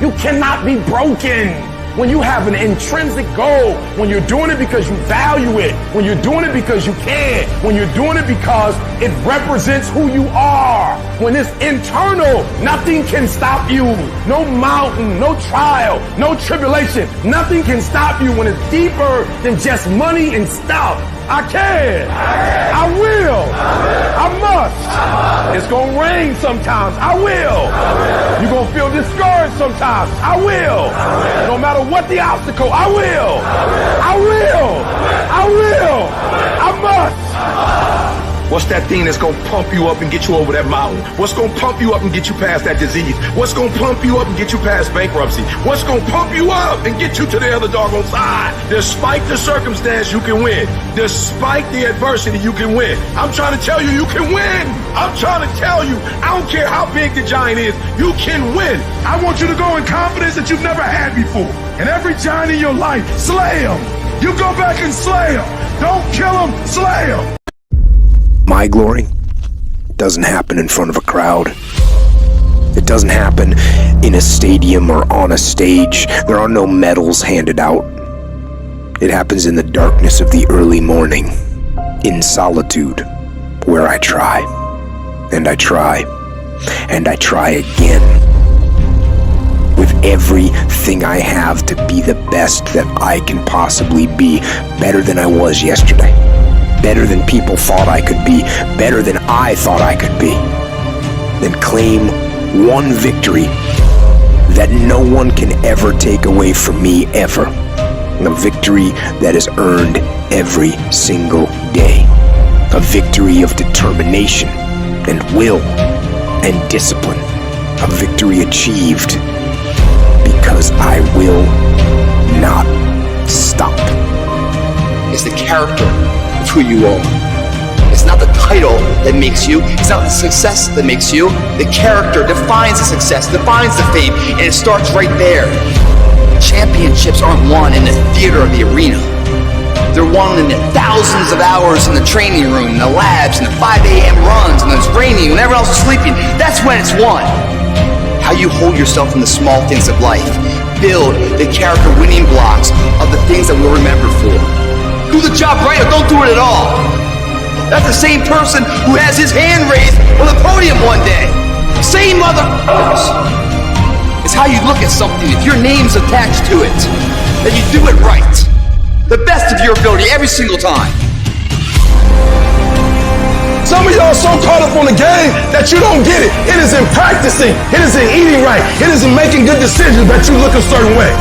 You cannot be broken. When you have an intrinsic goal, when you're doing it because you value it, when you're doing it because you can, when you're doing it because it represents who you are, when it's internal, nothing can stop you. No mountain, no trial, no tribulation, nothing can stop you when it's deeper than just money and stuff. I can. I will. I must. It's going to rain sometimes. I will. You're going to feel discouraged sometimes. I will. No matter what the obstacle, I will. I will. I will. I must. What's that thing that's gonna pump you up and get you over that mountain? What's gonna pump you up and get you past that disease? What's gonna pump you up and get you past bankruptcy? What's gonna pump you up and get you to the other doggone side? Despite the circumstance, you can win. Despite the adversity, you can win. I'm trying to tell you, you can win. I'm trying to tell you, I don't care how big the giant is, you can win. I want you to go in confidence that you've never had before. And every giant in your life, slay him. You go back and slay him. Don't kill him, slay him. My glory doesn't happen in front of a crowd. It doesn't happen in a stadium or on a stage. There are no medals handed out. It happens in the darkness of the early morning, in solitude, where I try, and I try, and I try again, with everything I have to be the best that I can possibly be, better than I was yesterday. Better than people thought I could be, better than I thought I could be. Then claim one victory that no one can ever take away from me, ever. A victory that is earned every single day. A victory of determination and will and discipline. A victory achieved because I will not stop. It's the character of who you are. It's not the title that makes you. It's not the success that makes you. The character defines the success, defines the fame, and it starts right there. Championships aren't won in the theater or the arena. They're won in the thousands of hours in the training room, in the labs, in the 5 a.m. runs, and when it's raining, when everyone else is sleeping. That's when it's won. How you hold yourself in the small things of life. Build the character winning blocks of the things that we'll remember for. Do the job right or don't do it at all. That's the same person who has his hand raised on the podium one day. Same motherfuckers. It's how you look at something. If your name's attached to it, then you do it right. The best of your ability every single time. Some of y'all so caught up on the game that you don't get it. It is in practicing. It is in eating right. It is in making good decisions that you look a certain way.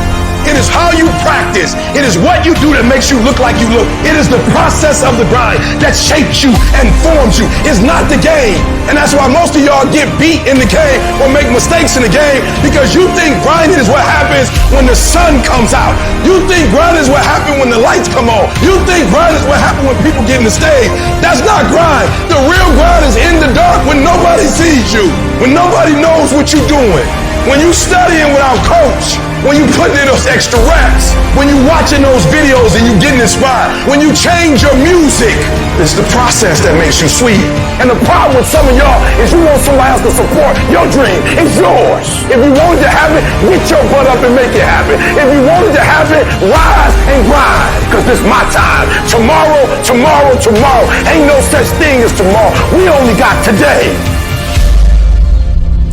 It is how you practice. It is what you do that makes you look like you look. It is the process of the grind that shapes you and forms you. It's not the game. And that's why most of y'all get beat in the game or make mistakes in the game, because you think grinding is what happens when the sun comes out. You think grinding is what happens when the lights come on. You think grinding is what happens when people get in the stage. That's not grind. The real grind is in the dark when nobody sees you, when nobody knows what you're doing. When you studying without coach, when you putting in those extra reps, when you watching those videos and you getting inspired, when you change your music, it's the process that makes you sweet. And the problem with some of y'all is you want somebody else to support your dream. It's yours. If you wanted to have it, get your butt up and make it happen. If you wanted to have it, rise and grind, because this is my time. Tomorrow, tomorrow, tomorrow. Ain't no such thing as tomorrow. We only got today.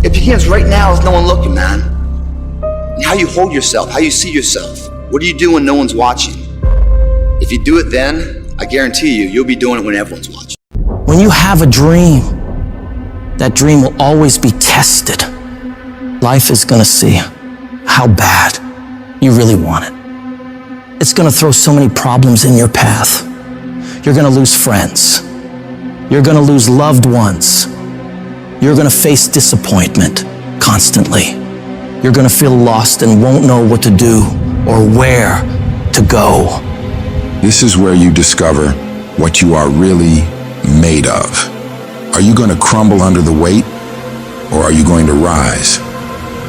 It begins right now with no one looking, man. And how you hold yourself, how you see yourself. What do you do when no one's watching? If you do it then, I guarantee you, you'll be doing it when everyone's watching. When you have a dream, that dream will always be tested. Life is gonna see how bad you really want it. It's gonna throw so many problems in your path. You're gonna lose friends. You're gonna lose loved ones. You're gonna face disappointment constantly. You're gonna feel lost and won't know what to do or where to go. This is where you discover what you are really made of. Are you gonna crumble under the weight, or are you going to rise,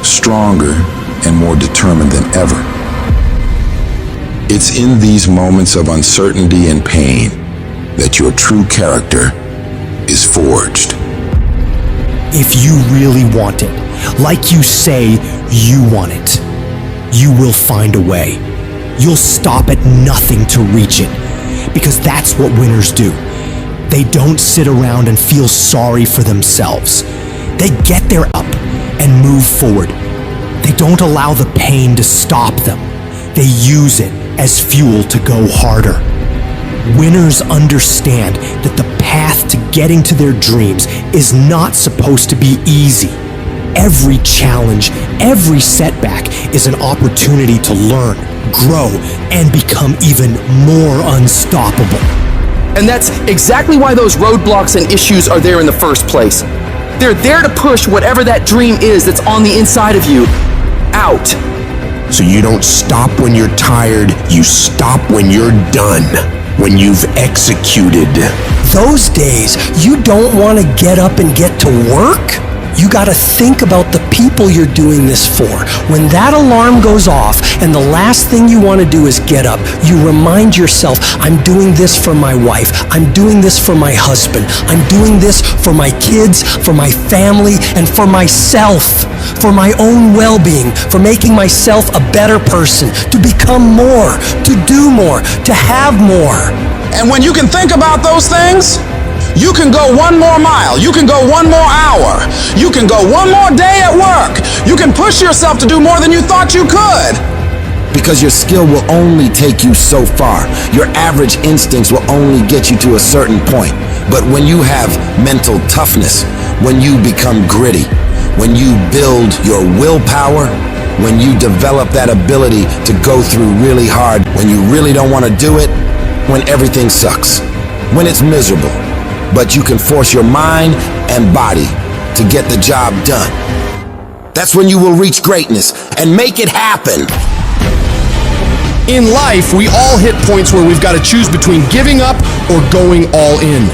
stronger and more determined than ever? It's in these moments of uncertainty and pain that your true character is forged. If you really want it, like you say you want it, you will find a way. You'll stop at nothing to reach it, because that's what winners do. They don't sit around and feel sorry for themselves. They get their up and move forward. They don't allow the pain to stop them. They use it as fuel to go harder. Winners understand that the path to getting to their dreams is not supposed to be easy. Every challenge, every setback is an opportunity to learn, grow, and become even more unstoppable. And that's exactly why those roadblocks and issues are there in the first place. They're there to push whatever that dream is that's on the inside of you out. So you don't stop when you're tired, you stop when you're done. When you've executed. Those days, you don't want to get up and get to work? You got to think about the people you're doing this for. When that alarm goes off and the last thing you want to do is get up, you remind yourself, I'm doing this for my wife. I'm doing this for my husband. I'm doing this for my kids, for my family, and for myself. For my own well-being, for making myself a better person, to become more, to do more, to have more. And when you can think about those things, you can go one more mile. You can go one more hour. You can go one more day at work. You can push yourself to do more than you thought you could. Because your skill will only take you so far. Your average instincts will only get you to a certain point. But when you have mental toughness, when you become gritty, when you build your willpower, when you develop that ability to go through really hard, when you really don't want to do it, when everything sucks, when it's miserable, but you can force your mind and body to get the job done. That's when you will reach greatness and make it happen. In life, we all hit points where we've got to choose between giving up or going all in.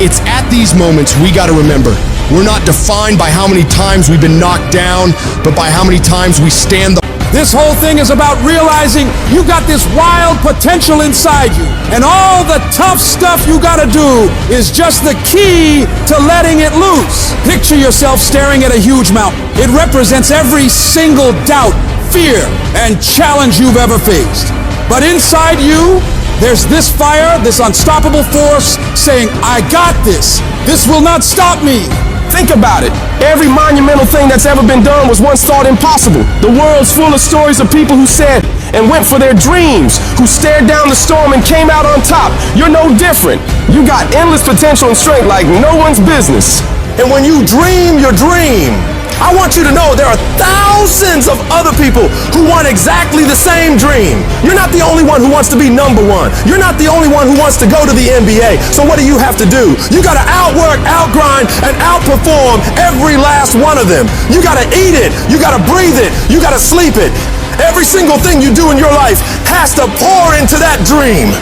It's at these moments we got to remember, we're not defined by how many times we've been knocked down, but by how many times we stand the... This whole thing is about realizing you got this wild potential inside you, and all the tough stuff you gotta do is just the key to letting it loose. Picture yourself staring at a huge mountain. It represents every single doubt, fear, and challenge you've ever faced. But inside you, there's this fire, this unstoppable force saying, I got this. This will not stop me. Think about it. Every monumental thing that's ever been done was once thought impossible. The world's full of stories of people who said and went for their dreams, who stared down the storm and came out on top. You're no different. You got endless potential and strength like no one's business. And when you dream your dream, I want you to know there are thousands of other people who want exactly the same dream. You're not the only one who wants to be number one. You're not the only one who wants to go to the NBA. So what do you have to do? You gotta outwork, outgrind, and outperform every last one of them. You gotta eat it. You gotta breathe it. You gotta sleep it. Every single thing you do in your life has to pour into that dream.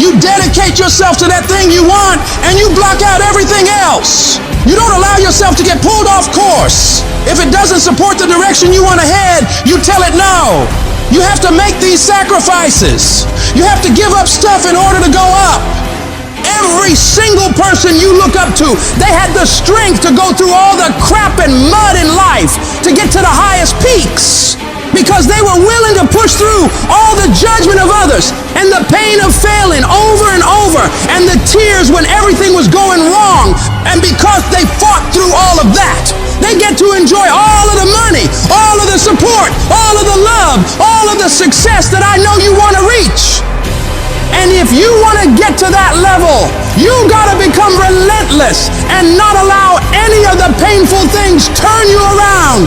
You dedicate yourself to that thing you want, and you block out everything else. You don't allow yourself to get pulled off course. If it doesn't support the direction you want to head, you tell it no. You have to make these sacrifices. You have to give up stuff in order to go up. Every single person you look up to, they had the strength to go through all the crap and mud in life to get to the highest peaks. Because they were willing to push through all the judgment of others and the pain of failing over and over and the tears when everything was going wrong. And because they fought through all of that, they get to enjoy all of the money, all of the support, all of the love, all of the success that I know you want to reach. And if you want to get to that level, you got to become relentless and not allow any of the painful things turn you around.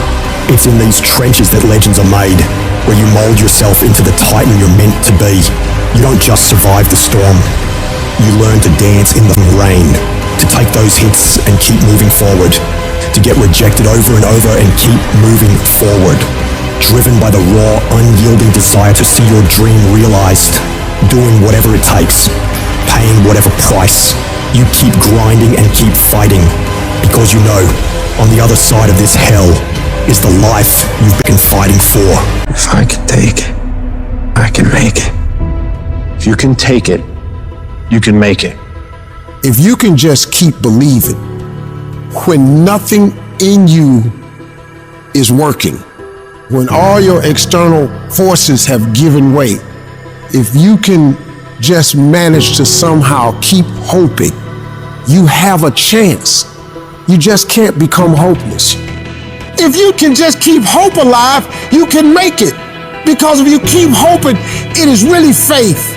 It's in these trenches that legends are made, where you mold yourself into the titan you're meant to be. You don't just survive the storm. You learn to dance in the rain, to take those hits and keep moving forward, to get rejected over and over and keep moving forward, driven by the raw, unyielding desire to see your dream realized, doing whatever it takes, paying whatever price. You keep grinding and keep fighting, because you know, on the other side of this hell, is the life you've been fighting for. If I can take it, I can make it. If you can take it, you can make it. If you can just keep believing when nothing in you is working, when all your external forces have given way, if you can just manage to somehow keep hoping, you have a chance. You just can't become hopeless. If you can just keep hope alive, you can make it. Because if you keep hoping, it is really faith.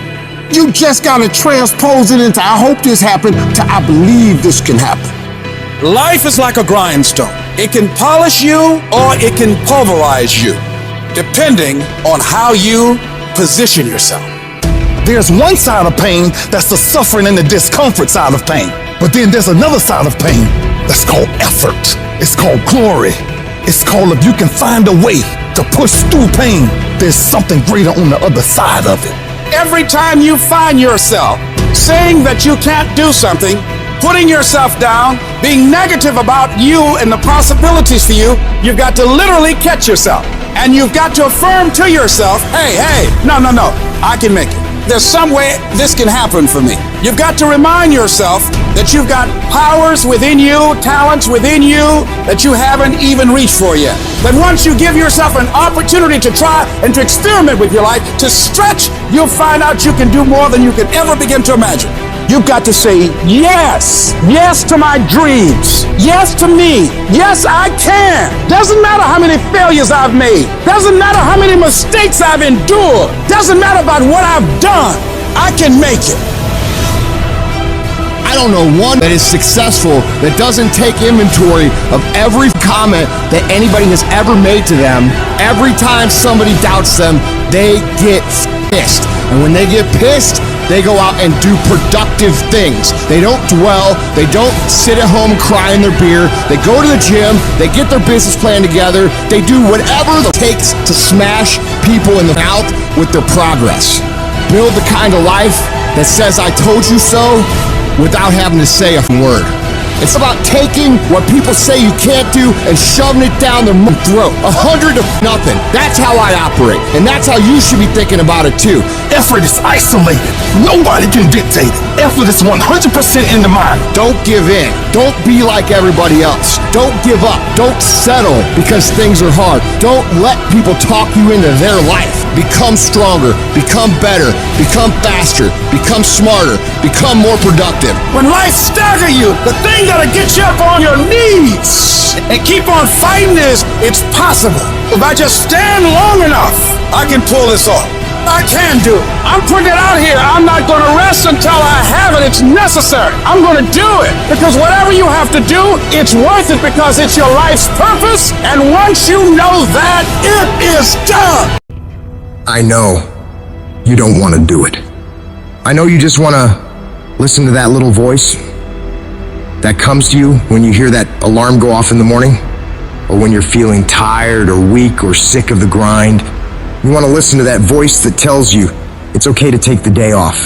You just gotta transpose it into I hope this happened to I believe this can happen. Life is like a grindstone. It can polish you or it can pulverize you, depending on how you position yourself. There's one side of pain that's the suffering and the discomfort side of pain. But then there's another side of pain that's called effort. It's called glory. It's called if you can find a way to push through pain, there's something greater on the other side of it. Every time you find yourself saying that you can't do something, putting yourself down, being negative about you and the possibilities for you, you've got to literally catch yourself. And you've got to affirm to yourself, hey, no, I can make it. There's some way this can happen for me. You've got to remind yourself that you've got powers within you, talents within you that you haven't even reached for yet. That once you give yourself an opportunity to try and to experiment with your life, to stretch, you'll find out you can do more than you can ever begin to imagine. You've got to say yes to my dreams, yes to me, yes I can. Doesn't matter how many failures I've made, doesn't matter how many mistakes I've endured, doesn't matter about what I've done, I can make it. I don't know one that is successful that doesn't take inventory of every comment that anybody has ever made to them. Every time somebody doubts them, they get pissed. And when they get pissed, they go out and do productive things. They don't dwell. They don't sit at home and cry in their beer. They go to the gym. They get their business plan together. They do whatever it takes to smash people in the mouth with their progress. Build the kind of life that says, I told you so, without having to say a word. It's about taking what people say you can't do and shoving it down their throat. 100 to nothing. That's how I operate. And that's how you should be thinking about it too. Effort is isolated. Nobody can dictate it. Effort is 100% in the mind. Don't give in. Don't be like everybody else. Don't give up. Don't settle because things are hard. Don't let people talk you into their life. Become stronger. Become better. Become faster. Become smarter. Become more productive. When life staggers you, the thing that'll get you up on your knees and keep on fighting is, it's possible. If I just stand long enough, I can pull this off. I can do it. I'm putting it out here. I'm not going to rest until I have it. It's necessary. I'm going to do it because whatever you have to do, it's worth it because it's your life's purpose. And once you know that, it is done. I know you don't want to do it. I know you just want to listen to that little voice that comes to you when you hear that alarm go off in the morning, or when you're feeling tired or weak or sick of the grind. You want to listen to that voice that tells you it's okay to take the day off.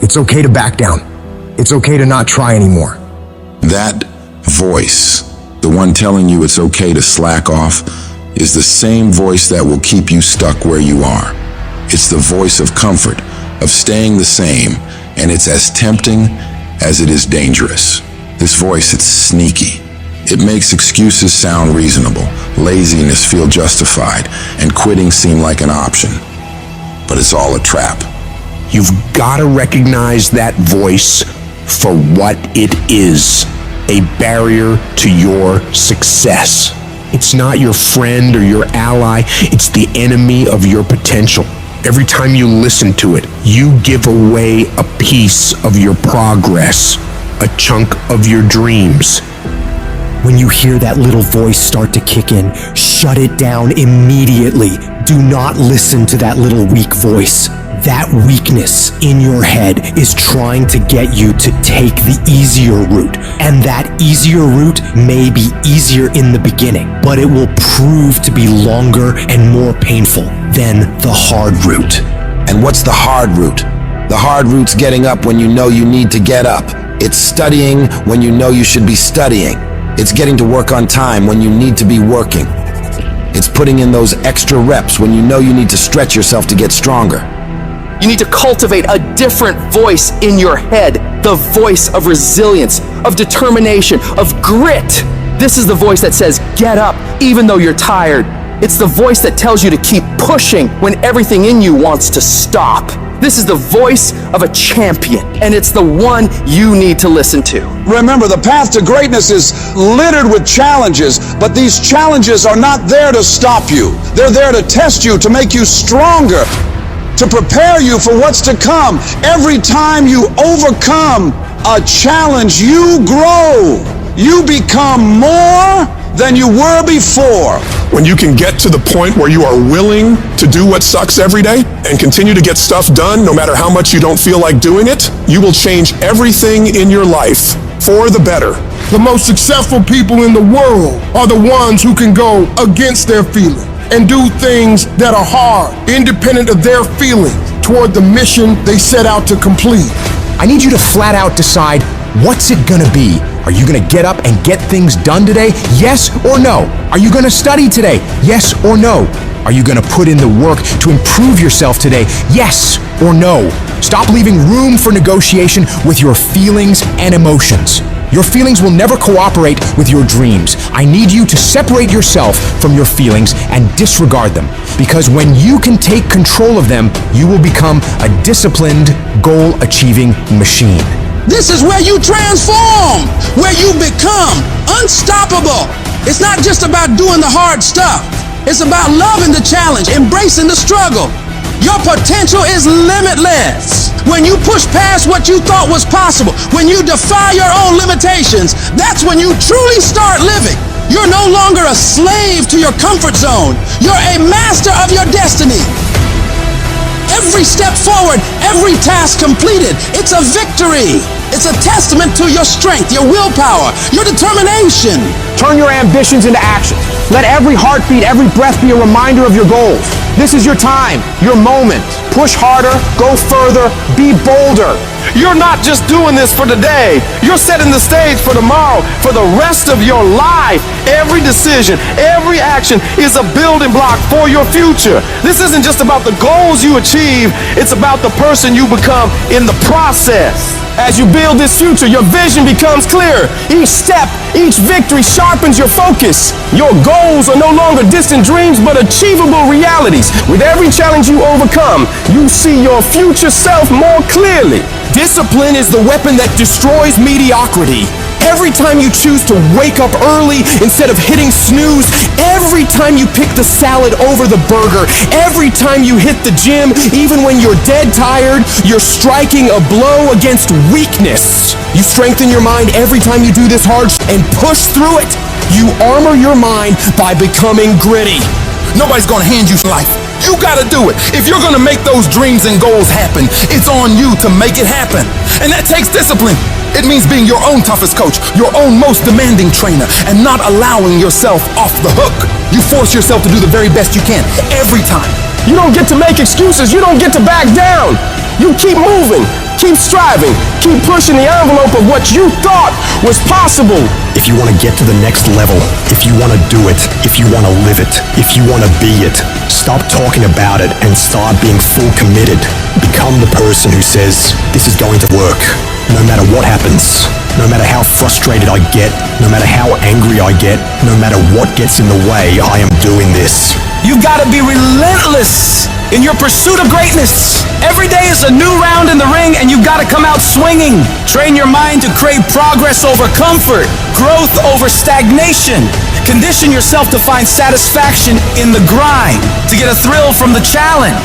It's okay to back down. It's okay to not try anymore. That voice, the one telling you it's okay to slack off, is the same voice that will keep you stuck where you are. It's the voice of comfort, of staying the same, and it's as tempting as it is dangerous. This voice, it's sneaky. It makes excuses sound reasonable, laziness feel justified, and quitting seem like an option. But it's all a trap. You've got to recognize that voice for what it is, a barrier to your success. It's not your friend or your ally, it's the enemy of your potential. Every time you listen to it, you give away a piece of your progress, a chunk of your dreams. When you hear that little voice start to kick in, shut it down immediately. Do not listen to that little weak voice. That weakness in your head is trying to get you to take the easier route. And that easier route may be easier in the beginning, but it will prove to be longer and more painful than the hard route. And what's the hard route? The hard route's getting up when you know you need to get up. It's studying when you know you should be studying. It's getting to work on time when you need to be working. It's putting in those extra reps when you know you need to stretch yourself to get stronger. You need to cultivate a different voice in your head, the voice of resilience, of determination, of grit. This is the voice that says, get up, even though you're tired. It's the voice that tells you to keep pushing when everything in you wants to stop. This is the voice of a champion, and it's the one you need to listen to. Remember, the path to greatness is littered with challenges, but these challenges are not there to stop you. They're there to test you, to make you stronger, to prepare you for what's to come. Every time you overcome a challenge, you grow. You become more than you were before. When you can get to the point where you are willing to do what sucks every day and continue to get stuff done no matter how much you don't feel like doing it, you will change everything in your life for the better. The most successful people in the world are the ones who can go against their feelings and do things that are hard, independent of their feelings, toward the mission they set out to complete. I need you to flat out decide, what's it gonna be? Are you gonna get up and get things done today? Yes or no? Are you gonna study today? Yes or no? Are you gonna put in the work to improve yourself today? Yes or no? Stop leaving room for negotiation with your feelings and emotions. Your feelings will never cooperate with your dreams. I need you to separate yourself from your feelings and disregard them. Because when you can take control of them, you will become a disciplined, goal-achieving machine. This is where you transform, where you become unstoppable. It's not just about doing the hard stuff. It's about loving the challenge, embracing the struggle. Your potential is limitless. When you push past what you thought was possible, when you defy your own limitations, that's when you truly start living. You're no longer a slave to your comfort zone. You're a master of your destiny. Every step forward, every task completed, it's a victory. It's a testament to your strength, your willpower, your determination. Turn your ambitions into action. Let every heartbeat, every breath be a reminder of your goals. This is your time, your moment. Push harder, go further, be bolder. You're not just doing this for today. You're setting the stage for tomorrow, for the rest of your life. Every decision, every action is a building block for your future. This isn't just about the goals you achieve, it's about the person you become in the process. As you build this future, your vision becomes clear. Each step, each victory sharpens your focus. Your goals are no longer distant dreams, but achievable realities. With every challenge you overcome, you see your future self more clearly. Discipline is the weapon that destroys mediocrity. every time you choose to wake up early instead of hitting snooze, every time you pick the salad over the burger, every time you hit the gym, even when you're dead tired, you're striking a blow against weakness. You strengthen your mind every time you do this hard and push through it. You armor your mind by becoming gritty. Nobody's gonna hand you life. You gotta do it. If you're gonna make those dreams and goals happen, it's on you to make it happen. And that takes discipline. It means being your own toughest coach, your own most demanding trainer, and not allowing yourself off the hook. You force yourself to do the very best you can, every time. You don't get to make excuses. You don't get to back down. You keep moving, keep striving, keep pushing the envelope of what you thought was possible. If you want to get to the next level, if you want to do it, if you want to live it, if you want to be it, stop talking about it and start being full committed. Become the person who says, this is going to work, no matter what happens, no matter how frustrated I get, no matter how angry I get, no matter what gets in the way, I am doing this. You've got to be relentless in your pursuit of greatness. Every day is a new round in the ring, and you've got to come out swinging. Train your mind to crave progress over comfort, growth over stagnation. Condition yourself to find satisfaction in the grind, to get a thrill from the challenge.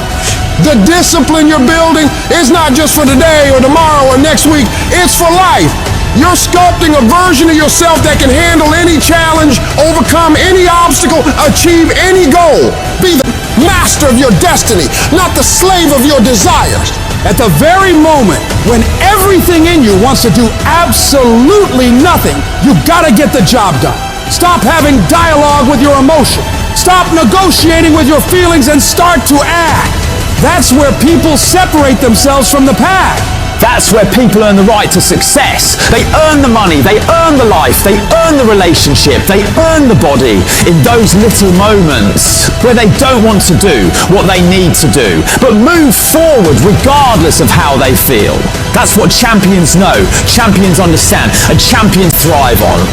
The discipline you're building is not just for today or tomorrow or next week, it's for life. You're sculpting a version of yourself that can handle any challenge, overcome any obstacle, achieve any goal. Be the master of your destiny, not the slave of your desires. At the very moment when everything in you wants to do absolutely nothing, you've got to get the job done. Stop having dialogue with your emotion. Stop negotiating with your feelings and start to act. That's where people separate themselves from the pack. That's where people earn the right to success. They earn the money, they earn the life, they earn the relationship, they earn the body in those little moments where they don't want to do what they need to do, but move forward regardless of how they feel. That's what champions know, champions understand, and champions thrive on.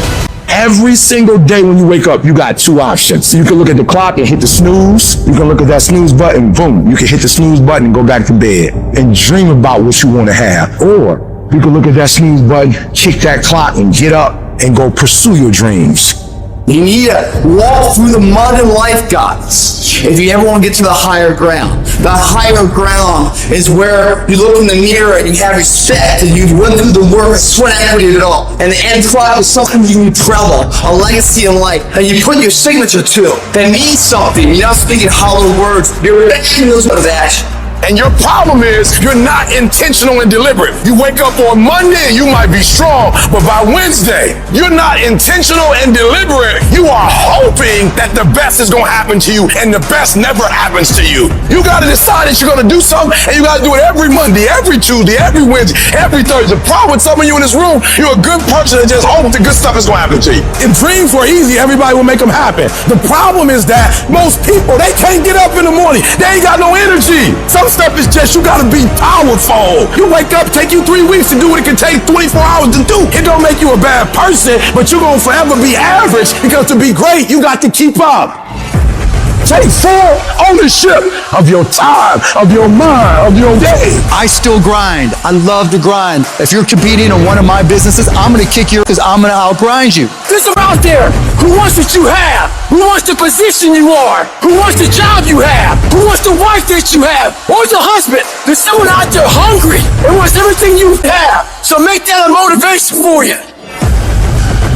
Every single day when you wake up, you got two options. You can look at the clock and hit the snooze. You can look at that snooze button, boom. You can hit the snooze button and go back to bed and dream about what you want to have. Or you can look at that snooze button, kick that clock and get up and go pursue your dreams. You need to walk through the mud in life, guys, if you ever want to get to the higher ground. The higher ground is where you look in the mirror and you have respect and you run through the work, sweat equity at it all. And the end product is something you can be proud of, a legacy in life, and you put your signature to. That means something. You're not speaking hollow words. You're backing those words of action. And your problem is you're not intentional and deliberate. You wake up on Monday and you might be strong, but by Wednesday, you're not intentional and deliberate. You are hoping that the best is going to happen to you, and the best never happens to you. You got to decide that you're going to do something, and you got to do it every Monday, every Tuesday, every Wednesday, every Thursday. The problem with some of you in this room, you're a good person that just hopes the good stuff is going to happen to you. If dreams were easy, everybody would make them happen. The problem is that most people, they can't get up in the morning. They ain't got no energy. Some stuff is just, you gotta be powerful. You wake up, take you 3 weeks to do what it can take 24 hours to do. It don't make you a bad person, but you're gonna forever be average, because to be great, you got to keep up. Take full ownership of your time, of your mind, of your day. I still grind. I love to grind. If you're competing in one of my businesses, I'm going to kick you because I'm going to outgrind you. There's some out there who wants what you have, who wants the position you are, who wants the job you have, who wants the wife that you have, or the husband. There's someone out there hungry and wants everything you have. So make that a motivation for you.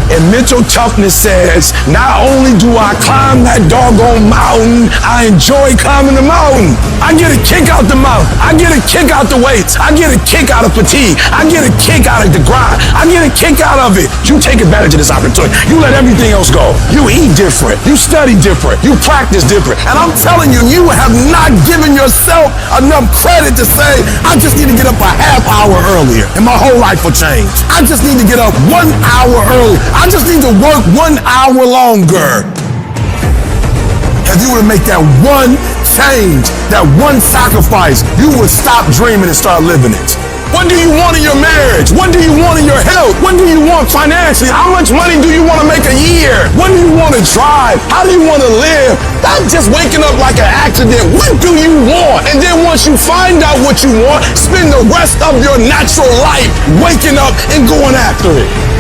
And mental toughness says, not only do I climb that doggone mountain, I enjoy climbing the mountain. I get a kick out the mountain. I get a kick out the weights. I get a kick out of fatigue. I get a kick out of the grind. I get a kick out of it. You take advantage of this opportunity. You let everything else go. You eat different. You study different. You practice different. And I'm telling you, you have not given yourself enough credit to say, I just need to get up a half hour earlier and my whole life will change. I just need to get up 1 hour early. I just need to work 1 hour longer. If you were to make that one change, that one sacrifice, you would stop dreaming and start living it. What do you want in your marriage? What do you want in your health? What do you want financially? How much money do you want to make a year? What do you want to drive? How do you want to live? Not just waking up like an accident. What do you want? And then once you find out what you want, spend the rest of your natural life waking up and going after it.